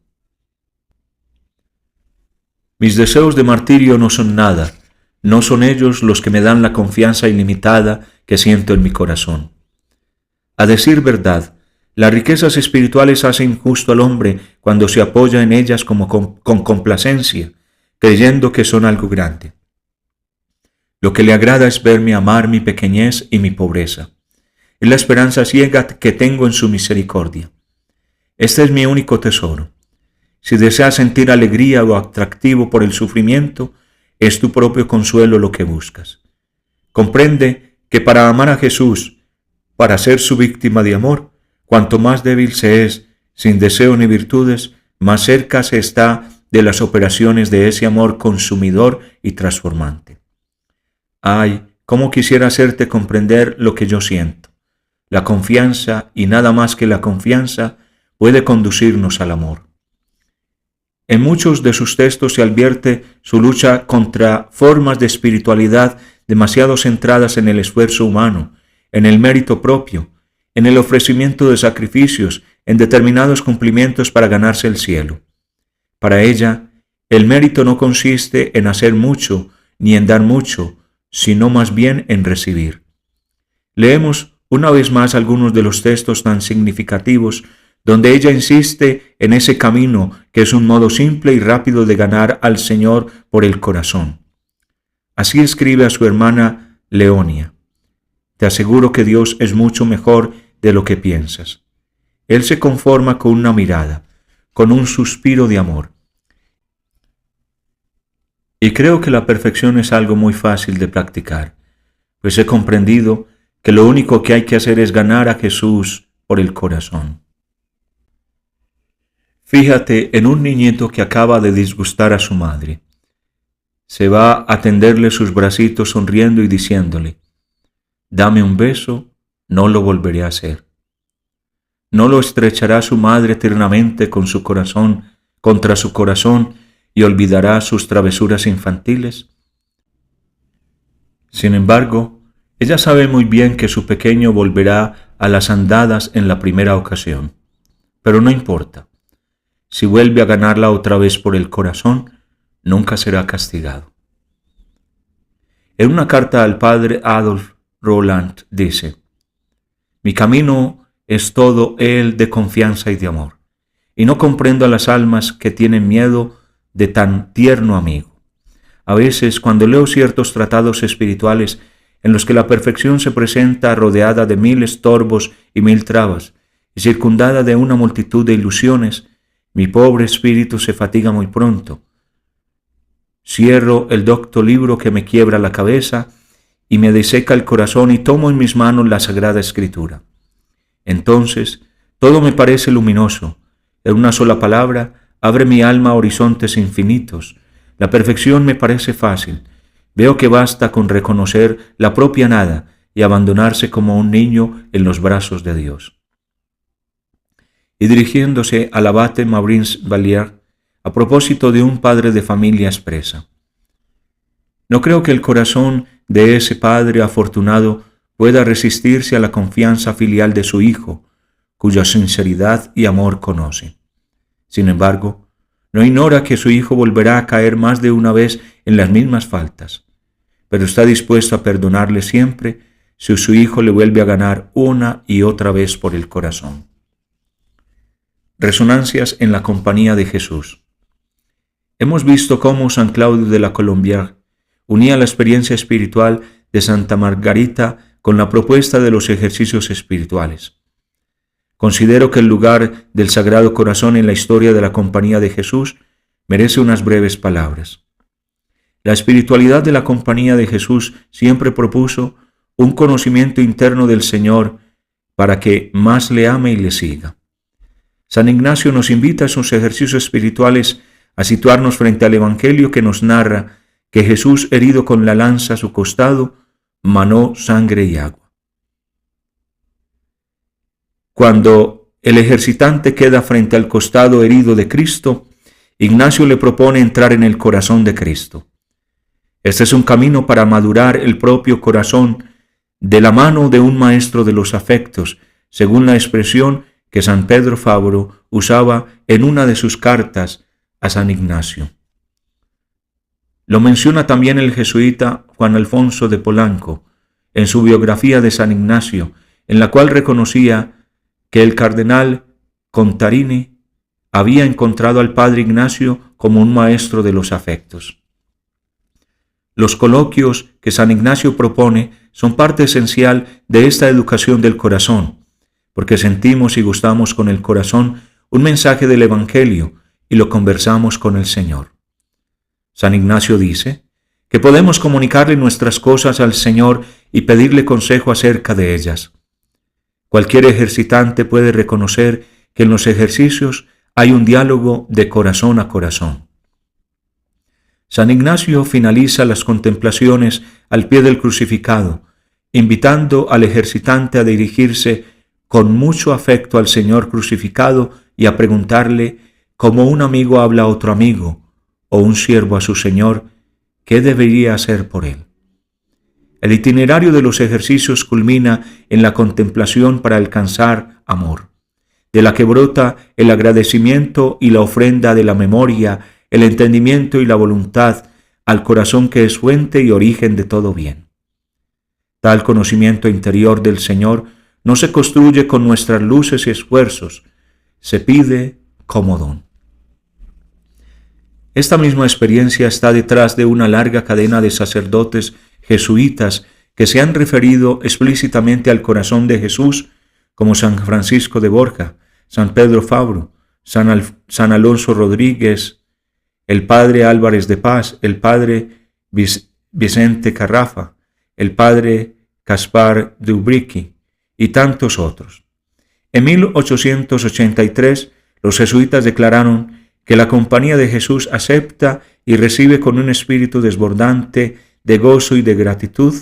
Mis deseos de martirio no son nada, no son ellos los que me dan la confianza ilimitada que siento en mi corazón. A decir verdad, las riquezas espirituales hacen justo al hombre cuando se apoya en ellas como con complacencia, creyendo que son algo grande. Lo que le agrada es verme amar mi pequeñez y mi pobreza. Es la esperanza ciega que tengo en su misericordia. Este es mi único tesoro. Si deseas sentir alegría o atractivo por el sufrimiento, es tu propio consuelo lo que buscas. Comprende que para amar a Jesús, para ser su víctima de amor, cuanto más débil se es, sin deseo ni virtudes, más cerca se está de las operaciones de ese amor consumidor y transformante. Ay, cómo quisiera hacerte comprender lo que yo siento. La confianza, y nada más que la confianza, puede conducirnos al amor. En muchos de sus textos se advierte su lucha contra formas de espiritualidad demasiado centradas en el esfuerzo humano, en el mérito propio, en el ofrecimiento de sacrificios, en determinados cumplimientos para ganarse el cielo. Para ella, el mérito no consiste en hacer mucho ni en dar mucho, sino más bien en recibir. Leemos una vez más algunos de los textos tan significativos donde ella insiste en ese camino que es un modo simple y rápido de ganar al Señor por el corazón. Así escribe a su hermana Leonia: te aseguro que Dios es mucho mejor de lo que piensas. Él se conforma con una mirada, con un suspiro de amor. Y creo que la perfección es algo muy fácil de practicar, pues he comprendido que lo único que hay que hacer es ganar a Jesús por el corazón. Fíjate en un niñito que acaba de disgustar a su madre. Se va a tenderle sus bracitos sonriendo y diciéndole: dame un beso, no lo volveré a hacer. ¿No lo estrechará su madre tiernamente con su corazón contra su corazón y olvidará sus travesuras infantiles? Sin embargo, ella sabe muy bien que su pequeño volverá a las andadas en la primera ocasión, pero no importa. Si vuelve a ganarla otra vez por el corazón, nunca será castigado. En una carta al padre Adolf Roland dice: mi camino es todo él de confianza y de amor, y no comprendo a las almas que tienen miedo de tan tierno amigo. A veces, cuando leo ciertos tratados espirituales en los que la perfección se presenta rodeada de 1000 estorbos y 1000 trabas, y circundada de una multitud de ilusiones, mi pobre espíritu se fatiga muy pronto. Cierro el docto libro que me quiebra la cabeza y me deseca el corazón y tomo en mis manos la Sagrada Escritura. Entonces todo me parece luminoso. En una sola palabra abre mi alma a horizontes infinitos. La perfección me parece fácil. Veo que basta con reconocer la propia nada y abandonarse como un niño en los brazos de Dios. Y dirigiéndose al abate Maurice Vallière, a propósito de un padre de familia, expresa: no creo que el corazón de ese padre afortunado pueda resistirse a la confianza filial de su hijo, cuya sinceridad y amor conoce. Sin embargo, no ignora que su hijo volverá a caer más de una vez en las mismas faltas, pero está dispuesto a perdonarle siempre si su hijo le vuelve a ganar una y otra vez por el corazón. Resonancias en la compañía de Jesús. Hemos visto cómo San Claudio de la Colombière unía la experiencia espiritual de Santa Margarita con la propuesta de los ejercicios espirituales. Considero que el lugar del Sagrado Corazón en la historia de la Compañía de Jesús merece unas breves palabras. La espiritualidad de la Compañía de Jesús siempre propuso un conocimiento interno del Señor para que más le ame y le siga. San Ignacio nos invita a sus ejercicios espirituales a situarnos frente al Evangelio que nos narra que Jesús, herido con la lanza a su costado, manó sangre y agua. Cuando el ejercitante queda frente al costado herido de Cristo, Ignacio le propone entrar en el corazón de Cristo. Este es un camino para madurar el propio corazón de la mano de un maestro de los afectos, según la expresión que San Pedro Fabro usaba en una de sus cartas a San Ignacio. Lo menciona también el jesuita Juan Alfonso de Polanco en su biografía de San Ignacio, en la cual reconocía que el cardenal Contarini había encontrado al padre Ignacio como un maestro de los afectos. Los coloquios que San Ignacio propone son parte esencial de esta educación del corazón, porque sentimos y gustamos con el corazón un mensaje del Evangelio y lo conversamos con el Señor. San Ignacio dice que podemos comunicarle nuestras cosas al Señor y pedirle consejo acerca de ellas. Cualquier ejercitante puede reconocer que en los ejercicios hay un diálogo de corazón a corazón. San Ignacio finaliza las contemplaciones al pie del crucificado, invitando al ejercitante a dirigirse con mucho afecto al Señor crucificado y a preguntarle, como un amigo habla a otro amigo, o un siervo a su Señor, ¿qué debería hacer por él? El itinerario de los ejercicios culmina en la contemplación para alcanzar amor, de la que brota el agradecimiento y la ofrenda de la memoria, el entendimiento y la voluntad al corazón que es fuente y origen de todo bien. Tal conocimiento interior del Señor no se construye con nuestras luces y esfuerzos, se pide como don. Esta misma experiencia está detrás de una larga cadena de sacerdotes jesuitas que se han referido explícitamente al corazón de Jesús, como San Francisco de Borja, San Pedro Fabro, San Alonso Rodríguez, el padre Álvarez de Paz, el padre Vicente Carrafa, el padre Caspar de Ubrique y tantos otros. En 1883, los jesuitas declararon que la Compañía de Jesús acepta y recibe con un espíritu desbordante de gozo y de gratitud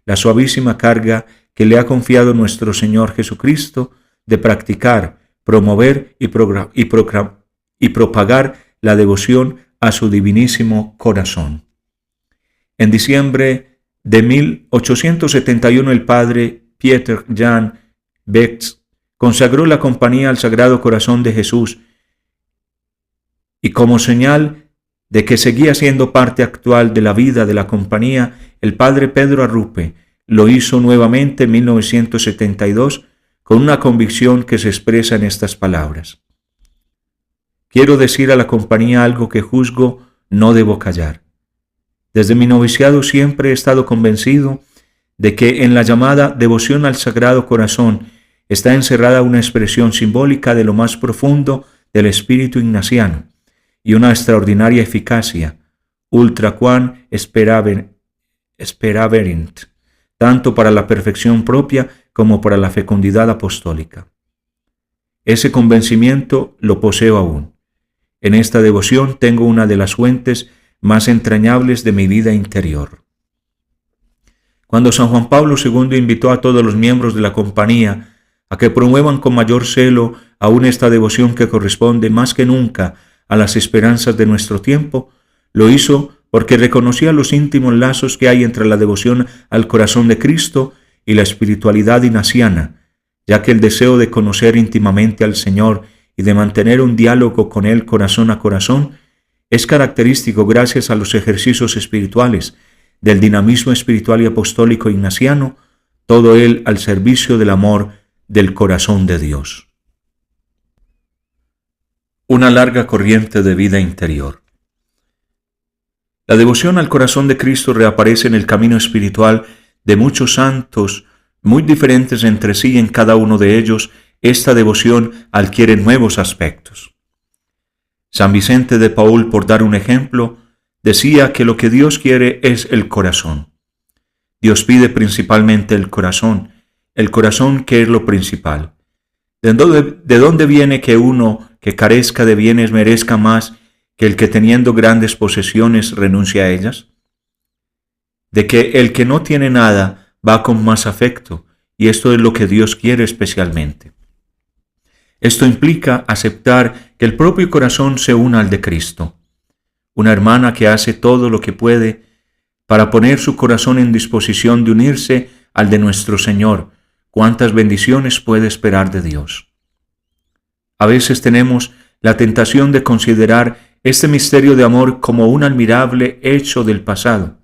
la suavísima carga que le ha confiado nuestro Señor Jesucristo de practicar, promover y propagar la devoción a su divinísimo corazón. En diciembre de 1871 el padre Pieter Jan Becks consagró la compañía al Sagrado Corazón de Jesús y como señal de que seguía siendo parte actual de la vida de la compañía, el padre Pedro Arrupe lo hizo nuevamente en 1972 con una convicción que se expresa en estas palabras: quiero decir a la compañía algo que juzgo no debo callar. Desde mi noviciado siempre he estado convencido de que en la llamada devoción al Sagrado Corazón está encerrada una expresión simbólica de lo más profundo del espíritu ignaciano y una extraordinaria eficacia, ultra quam speraverint, tanto para la perfección propia como para la fecundidad apostólica. Ese convencimiento lo poseo aún. En esta devoción tengo una de las fuentes más entrañables de mi vida interior. Cuando San Juan Pablo II invitó a todos los miembros de la compañía a que promuevan con mayor celo aún esta devoción que corresponde más que nunca a las esperanzas de nuestro tiempo, lo hizo porque reconocía los íntimos lazos que hay entre la devoción al corazón de Cristo y la espiritualidad ignaciana, ya que el deseo de conocer íntimamente al Señor y de mantener un diálogo con Él corazón a corazón es característico gracias a los ejercicios espirituales del dinamismo espiritual y apostólico ignaciano, todo él al servicio del amor del corazón de Dios. Una larga corriente de vida interior. La devoción al corazón de Cristo reaparece en el camino espiritual de muchos santos, muy diferentes entre sí, y en cada uno de ellos esta devoción adquiere nuevos aspectos. San Vicente de Paúl, por dar un ejemplo, decía que lo que Dios quiere es el corazón. Dios pide principalmente el corazón que es lo principal. ¿De dónde viene que uno que carezca de bienes merezca más que el que teniendo grandes posesiones renuncia a ellas? De que el que no tiene nada va con más afecto, y esto es lo que Dios quiere especialmente. Esto implica aceptar que el propio corazón se una al de Cristo. Una hermana que hace todo lo que puede para poner su corazón en disposición de unirse al de nuestro Señor, ¿cuántas bendiciones puede esperar de Dios? A veces tenemos la tentación de considerar este misterio de amor como un admirable hecho del pasado,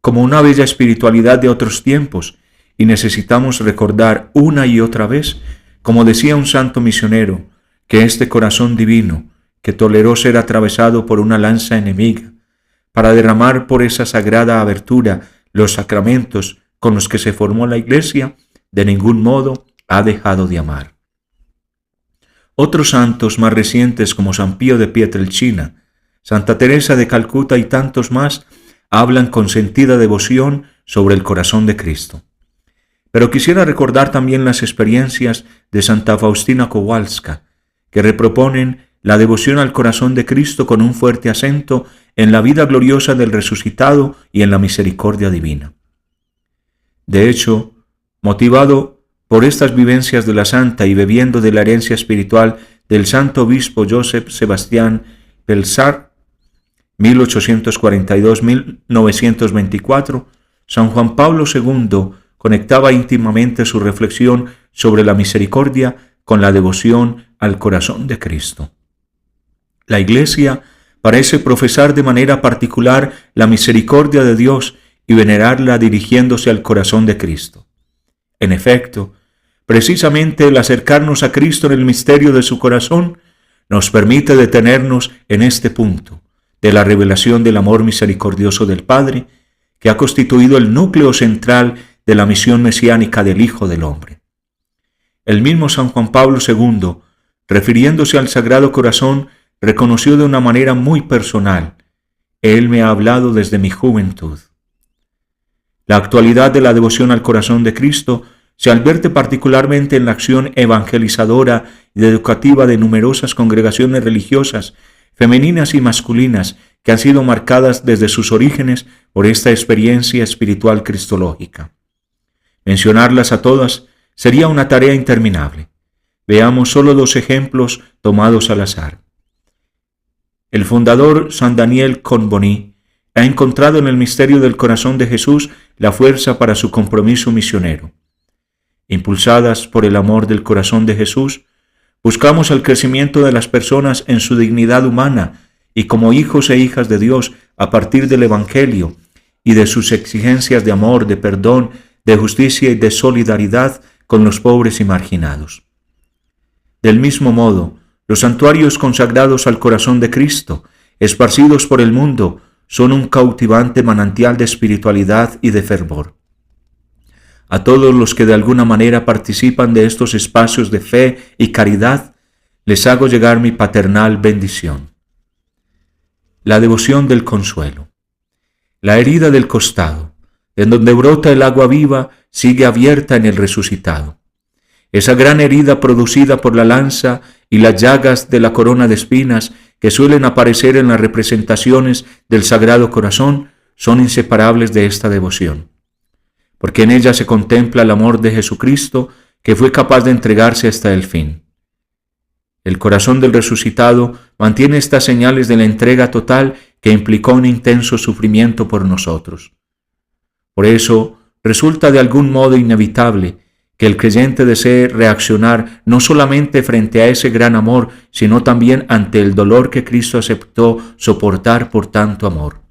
como una bella espiritualidad de otros tiempos, y necesitamos recordar una y otra vez, como decía un santo misionero, que este corazón divino, que toleró ser atravesado por una lanza enemiga, para derramar por esa sagrada abertura los sacramentos con los que se formó la Iglesia, de ningún modo ha dejado de amar. Otros santos más recientes como San Pío de Pietrelcina, Santa Teresa de Calcuta y tantos más hablan con sentida devoción sobre el corazón de Cristo. Pero quisiera recordar también las experiencias de Santa Faustina Kowalska, que reproponen la devoción al corazón de Cristo con un fuerte acento en la vida gloriosa del resucitado y en la misericordia divina. De hecho, motivado por estas vivencias de la santa y bebiendo de la herencia espiritual del santo obispo Joseph Sebastián Pelzar, 1842-1924, San Juan Pablo II conectaba íntimamente su reflexión sobre la misericordia con la devoción al corazón de Cristo. La Iglesia parece profesar de manera particular la misericordia de Dios y venerarla dirigiéndose al corazón de Cristo. En efecto, precisamente el acercarnos a Cristo en el misterio de su corazón nos permite detenernos en este punto de la revelación del amor misericordioso del Padre, que ha constituido el núcleo central de la misión mesiánica del Hijo del Hombre. El mismo San Juan Pablo II, refiriéndose al Sagrado Corazón, reconoció de una manera muy personal: Él me ha hablado desde mi juventud. La actualidad de la devoción al corazón de Cristo se advierte particularmente en la acción evangelizadora y educativa de numerosas congregaciones religiosas, femeninas y masculinas, que han sido marcadas desde sus orígenes por esta experiencia espiritual cristológica. Mencionarlas a todas sería una tarea interminable. Veamos solo 2 ejemplos tomados al azar. El fundador San Daniel Cohn-Boni ha encontrado en el misterio del corazón de Jesús la fuerza para su compromiso misionero. Impulsadas por el amor del corazón de Jesús, buscamos el crecimiento de las personas en su dignidad humana y como hijos e hijas de Dios a partir del Evangelio y de sus exigencias de amor, de perdón, de justicia y de solidaridad con los pobres y marginados. Del mismo modo, los santuarios consagrados al corazón de Cristo, esparcidos por el mundo, son un cautivante manantial de espiritualidad y de fervor. A todos los que de alguna manera participan de estos espacios de fe y caridad, les hago llegar mi paternal bendición. La devoción del consuelo. La herida del costado, en donde brota el agua viva, sigue abierta en el resucitado. Esa gran herida producida por la lanza y las llagas de la corona de espinas que suelen aparecer en las representaciones del Sagrado Corazón son inseparables de esta devoción, porque en ella se contempla el amor de Jesucristo, que fue capaz de entregarse hasta el fin. El corazón del resucitado mantiene estas señales de la entrega total que implicó un intenso sufrimiento por nosotros. Por eso, resulta de algún modo inevitable que el creyente desee reaccionar no solamente frente a ese gran amor, sino también ante el dolor que Cristo aceptó soportar por tanto amor.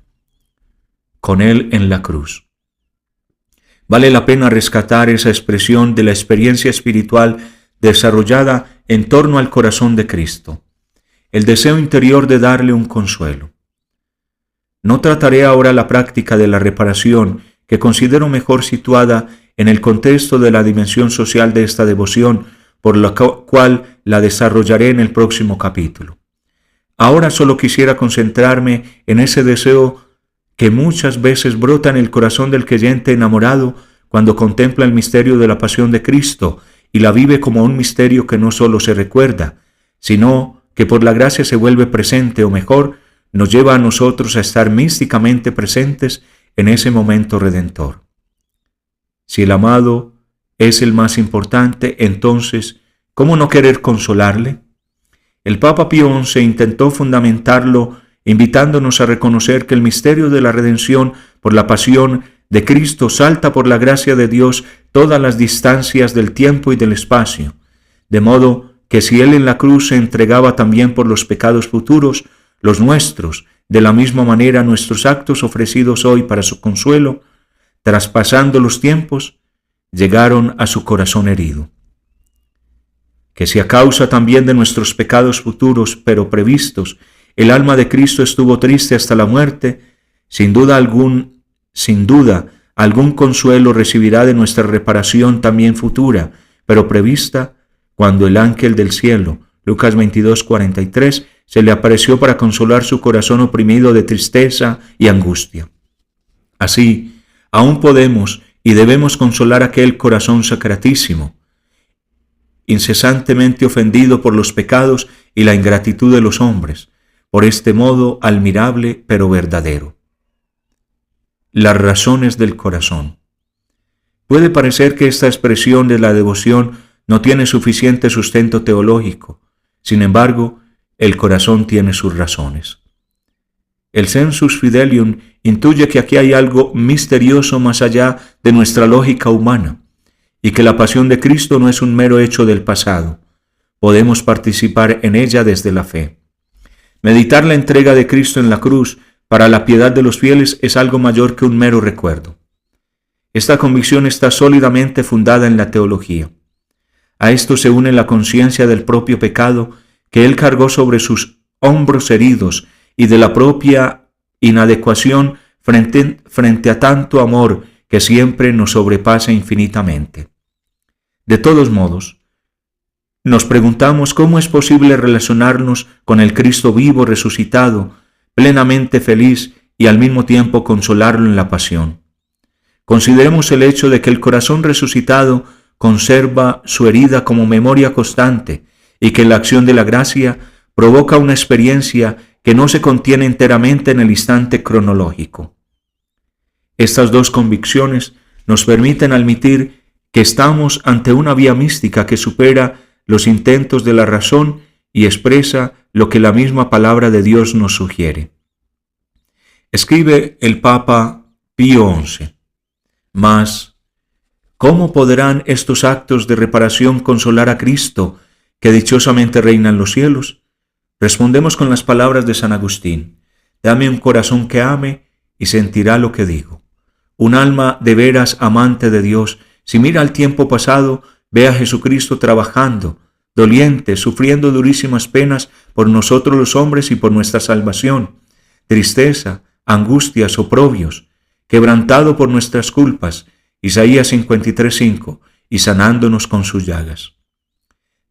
Con Él en la cruz. Vale la pena rescatar esa expresión de la experiencia espiritual desarrollada en torno al corazón de Cristo, el deseo interior de darle un consuelo. No trataré ahora la práctica de la reparación, que considero mejor situada en el contexto de la dimensión social de esta devoción, por la cual la desarrollaré en el próximo capítulo. Ahora solo quisiera concentrarme en ese deseo que muchas veces brota en el corazón del creyente enamorado cuando contempla el misterio de la pasión de Cristo y la vive como un misterio que no solo se recuerda, sino que por la gracia se vuelve presente, o mejor, nos lleva a nosotros a estar místicamente presentes en ese momento redentor. Si el amado es el más importante, entonces, ¿cómo no querer consolarle? El Papa Pío XI intentó fundamentarlo invitándonos a reconocer que el misterio de la redención por la pasión de Cristo salta por la gracia de Dios todas las distancias del tiempo y del espacio, de modo que si Él en la cruz se entregaba también por los pecados futuros, los nuestros, de la misma manera nuestros actos ofrecidos hoy para su consuelo, traspasando los tiempos, llegaron a su corazón herido. Que si a causa también de nuestros pecados futuros, pero previstos, el alma de Cristo estuvo triste hasta la muerte, sin duda algún consuelo recibirá de nuestra reparación también futura, pero prevista, cuando el ángel del cielo, Lucas 22:43, se le apareció para consolar su corazón oprimido de tristeza y angustia. Así, aún podemos y debemos consolar aquel corazón sacratísimo, incesantemente ofendido por los pecados y la ingratitud de los hombres, por este modo admirable pero verdadero. Las razones del corazón. Puede parecer que esta expresión de la devoción no tiene suficiente sustento teológico. Sin embargo, el corazón tiene sus razones. El sensus fidelium intuye que aquí hay algo misterioso más allá de nuestra lógica humana, y que la pasión de Cristo no es un mero hecho del pasado. Podemos participar en ella desde la fe. Meditar la entrega de Cristo en la cruz para la piedad de los fieles es algo mayor que un mero recuerdo. Esta convicción está sólidamente fundada en la teología. A esto se une la conciencia del propio pecado que Él cargó sobre sus hombros heridos y de la propia inadecuación frente a tanto amor que siempre nos sobrepasa infinitamente. De todos modos, nos preguntamos cómo es posible relacionarnos con el Cristo vivo resucitado, plenamente feliz y al mismo tiempo consolarlo en la pasión. Consideremos el hecho de que el corazón resucitado conserva su herida como memoria constante y que la acción de la gracia provoca una experiencia que no se contiene enteramente en el instante cronológico. Estas dos convicciones nos permiten admitir que estamos ante una vía mística que supera los intentos de la razón y expresa lo que la misma palabra de Dios nos sugiere. Escribe el Papa Pío XI: Mas, ¿cómo podrán estos actos de reparación consolar a Cristo, que dichosamente reina en los cielos? Respondemos con las palabras de San Agustín: Dame un corazón que ame y sentirá lo que digo. Un alma de veras amante de Dios, si mira al tiempo pasado, ve a Jesucristo trabajando, doliente, sufriendo durísimas penas por nosotros los hombres y por nuestra salvación, tristeza, angustias, oprobios, quebrantado por nuestras culpas, Isaías 53:5, y sanándonos con sus llagas.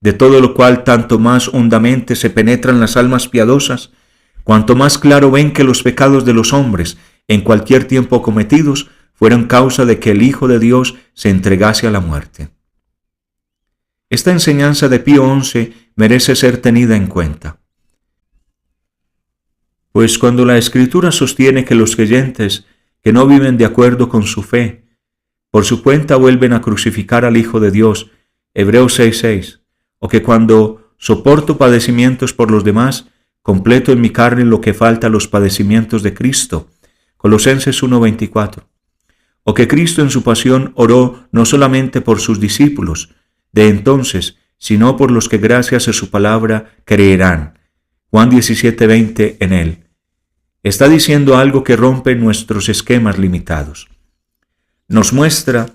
De todo lo cual tanto más hondamente se penetran las almas piadosas, cuanto más claro ven que los pecados de los hombres, en cualquier tiempo cometidos, fueron causa de que el Hijo de Dios se entregase a la muerte. Esta enseñanza de Pío XI merece ser tenida en cuenta. Pues cuando la Escritura sostiene que los creyentes que no viven de acuerdo con su fe, por su cuenta vuelven a crucificar al Hijo de Dios, Hebreos 6:6, o que cuando soporto padecimientos por los demás, completo en mi carne lo que falta a los padecimientos de Cristo, Colosenses 1:24, o que Cristo en su pasión oró no solamente por sus discípulos de entonces, sino por los que gracias a su palabra creerán, Juan 17:20 en él. Está diciendo algo que rompe nuestros esquemas limitados. Nos muestra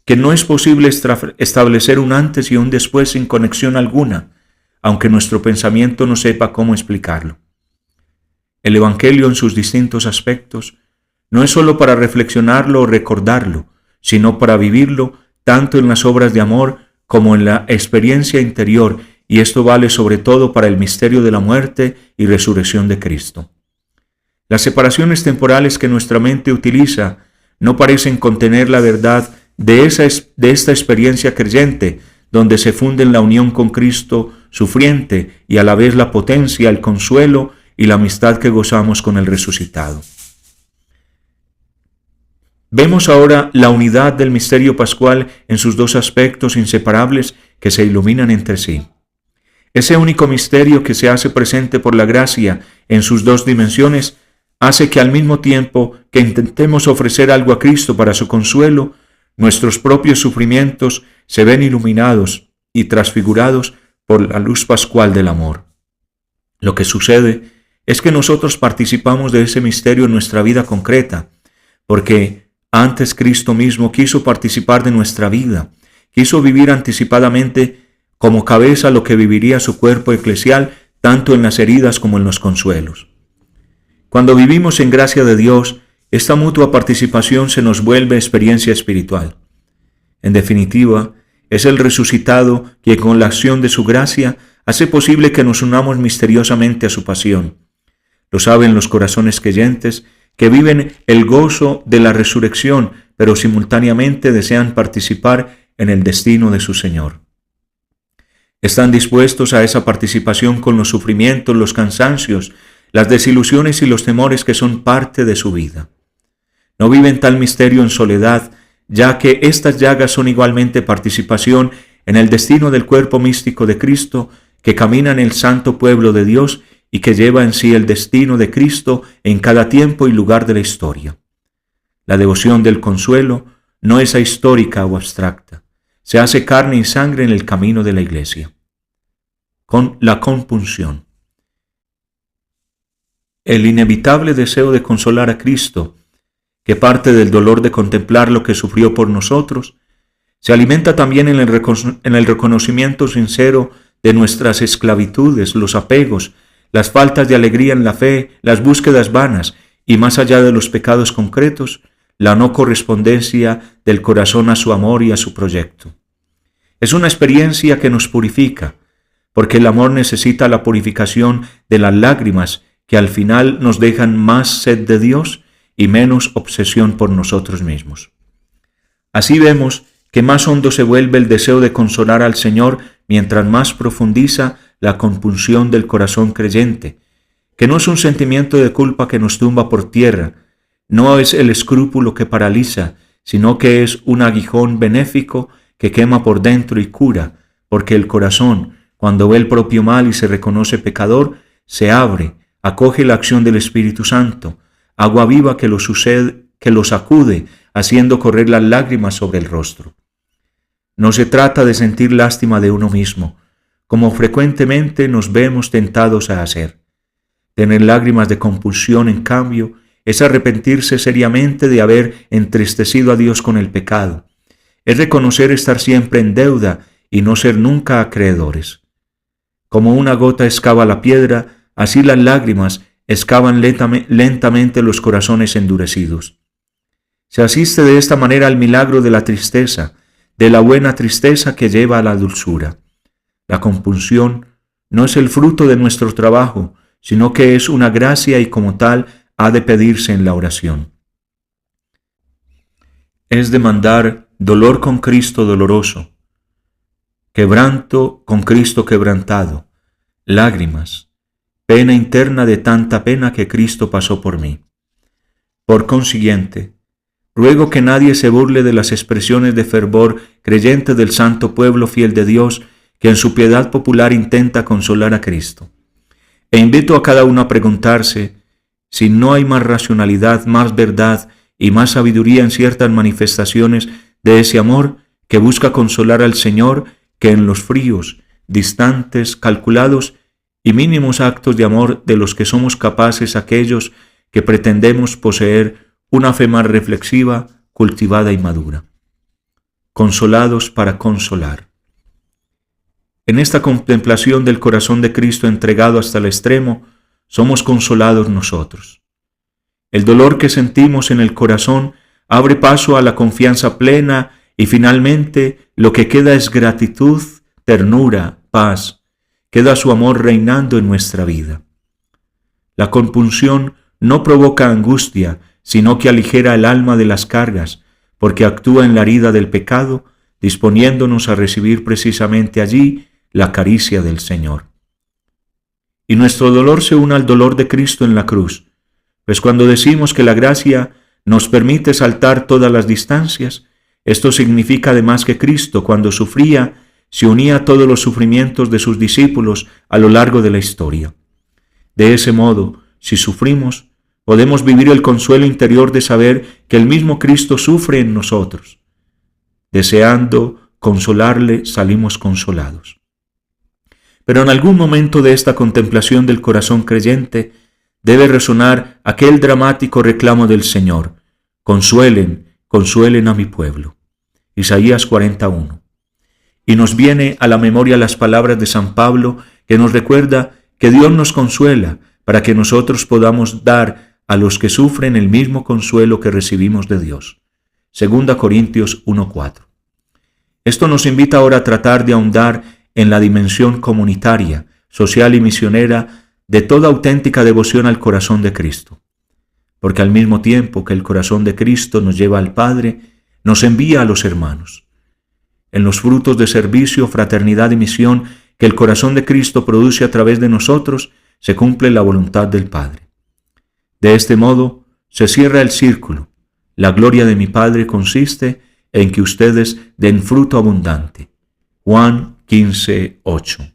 que no es posible establecer un antes y un después sin conexión alguna, aunque nuestro pensamiento no sepa cómo explicarlo. El Evangelio en sus distintos aspectos no es sólo para reflexionarlo o recordarlo, sino para vivirlo tanto en las obras de amor como en la experiencia interior, y esto vale sobre todo para el misterio de la muerte y resurrección de Cristo. Las separaciones temporales que nuestra mente utiliza no parecen contener la verdad de esta experiencia creyente, donde se funden la unión con Cristo sufriente y a la vez la potencia, el consuelo y la amistad que gozamos con el resucitado. Vemos ahora la unidad del misterio pascual en sus dos aspectos inseparables que se iluminan entre sí. Ese único misterio que se hace presente por la gracia en sus dos dimensiones hace que al mismo tiempo que intentemos ofrecer algo a Cristo para su consuelo, nuestros propios sufrimientos se ven iluminados y transfigurados por la luz pascual del amor. Lo que sucede es que nosotros participamos de ese misterio en nuestra vida concreta, porque antes Cristo mismo quiso participar de nuestra vida, quiso vivir anticipadamente como cabeza lo que viviría su cuerpo eclesial, tanto en las heridas como en los consuelos. Cuando vivimos en gracia de Dios, esta mutua participación se nos vuelve experiencia espiritual. En definitiva, es el resucitado quien con la acción de su gracia hace posible que nos unamos misteriosamente a su pasión. Lo saben los corazones creyentes que viven el gozo de la resurrección, pero simultáneamente desean participar en el destino de su Señor. Están dispuestos a esa participación con los sufrimientos, los cansancios, las desilusiones y los temores que son parte de su vida. No viven tal misterio en soledad, ya que estas llagas son igualmente participación en el destino del cuerpo místico de Cristo que camina en el santo pueblo de Dios y que lleva en sí el destino de Cristo en cada tiempo y lugar de la historia. La devoción del consuelo no es ahistórica o abstracta, se hace carne y sangre en el camino de la Iglesia. Con la compunción. El inevitable deseo de consolar a Cristo, que parte del dolor de contemplar lo que sufrió por nosotros, se alimenta también en el reconocimiento sincero de nuestras esclavitudes, los apegos, las faltas de alegría en la fe, las búsquedas vanas y, más allá de los pecados concretos, la no correspondencia del corazón a su amor y a su proyecto. Es una experiencia que nos purifica, porque el amor necesita la purificación de las lágrimas que al final nos dejan más sed de Dios y menos obsesión por nosotros mismos. Así vemos que más hondo se vuelve el deseo de consolar al Señor mientras más profundiza la compunción del corazón creyente, que no es un sentimiento de culpa que nos tumba por tierra, no es el escrúpulo que paraliza, sino que es un aguijón benéfico que quema por dentro y cura, porque el corazón, cuando ve el propio mal y se reconoce pecador, se abre, acoge la acción del Espíritu Santo, agua viva que lo sacude, haciendo correr las lágrimas sobre el rostro. No se trata de sentir lástima de uno mismo, como frecuentemente nos vemos tentados a hacer. Tener lágrimas de compulsión, en cambio, es arrepentirse seriamente de haber entristecido a Dios con el pecado. Es reconocer estar siempre en deuda y no ser nunca acreedores. Como una gota excava la piedra, así las lágrimas excavan lentamente los corazones endurecidos. Se asiste de esta manera al milagro de la tristeza, de la buena tristeza que lleva a la dulzura. La compunción no es el fruto de nuestro trabajo, sino que es una gracia y como tal ha de pedirse en la oración. es demandar dolor con Cristo doloroso, quebranto con Cristo quebrantado, lágrimas, pena interna de tanta pena que Cristo pasó por mí. Por consiguiente, ruego que nadie se burle de las expresiones de fervor creyente del santo pueblo fiel de Dios que en su piedad popular intenta consolar a Cristo. E invito a cada uno a preguntarse si no hay más racionalidad, más verdad y más sabiduría en ciertas manifestaciones de ese amor que busca consolar al Señor que en los fríos, distantes, calculados y mínimos actos de amor de los que somos capaces aquellos que pretendemos poseer una fe más reflexiva, cultivada y madura. Consolados para consolar. En esta contemplación del corazón de Cristo entregado hasta el extremo, somos consolados nosotros. El dolor que sentimos en el corazón abre paso a la confianza plena y finalmente lo que queda es gratitud, ternura, paz. Queda su amor reinando en nuestra vida. La compunción no provoca angustia, sino que aligera el alma de las cargas, porque actúa en la herida del pecado, disponiéndonos a recibir precisamente allí la caricia del Señor. Y nuestro dolor se une al dolor de Cristo en la cruz, pues cuando decimos que la gracia nos permite saltar todas las distancias, esto significa además que Cristo, cuando sufría, se unía a todos los sufrimientos de sus discípulos a lo largo de la historia. De ese modo, si sufrimos, podemos vivir el consuelo interior de saber que el mismo Cristo sufre en nosotros. Deseando consolarle, salimos consolados. Pero en algún momento de esta contemplación del corazón creyente debe resonar aquel dramático reclamo del Señor: consuelen, consuelen a mi pueblo. Isaías 41. Y nos viene a la memoria las palabras de San Pablo que nos recuerda que Dios nos consuela para que nosotros podamos dar a los que sufren el mismo consuelo que recibimos de Dios. 2 Corintios 1:4. Esto nos invita ahora a tratar de ahondar en la dimensión comunitaria, social y misionera de toda auténtica devoción al corazón de Cristo. Porque al mismo tiempo que el corazón de Cristo nos lleva al Padre, nos envía a los hermanos. En los frutos de servicio, fraternidad y misión que el corazón de Cristo produce a través de nosotros, se cumple la voluntad del Padre. De este modo, se cierra el círculo. La gloria de mi Padre consiste en que ustedes den fruto abundante. Juan 15:8.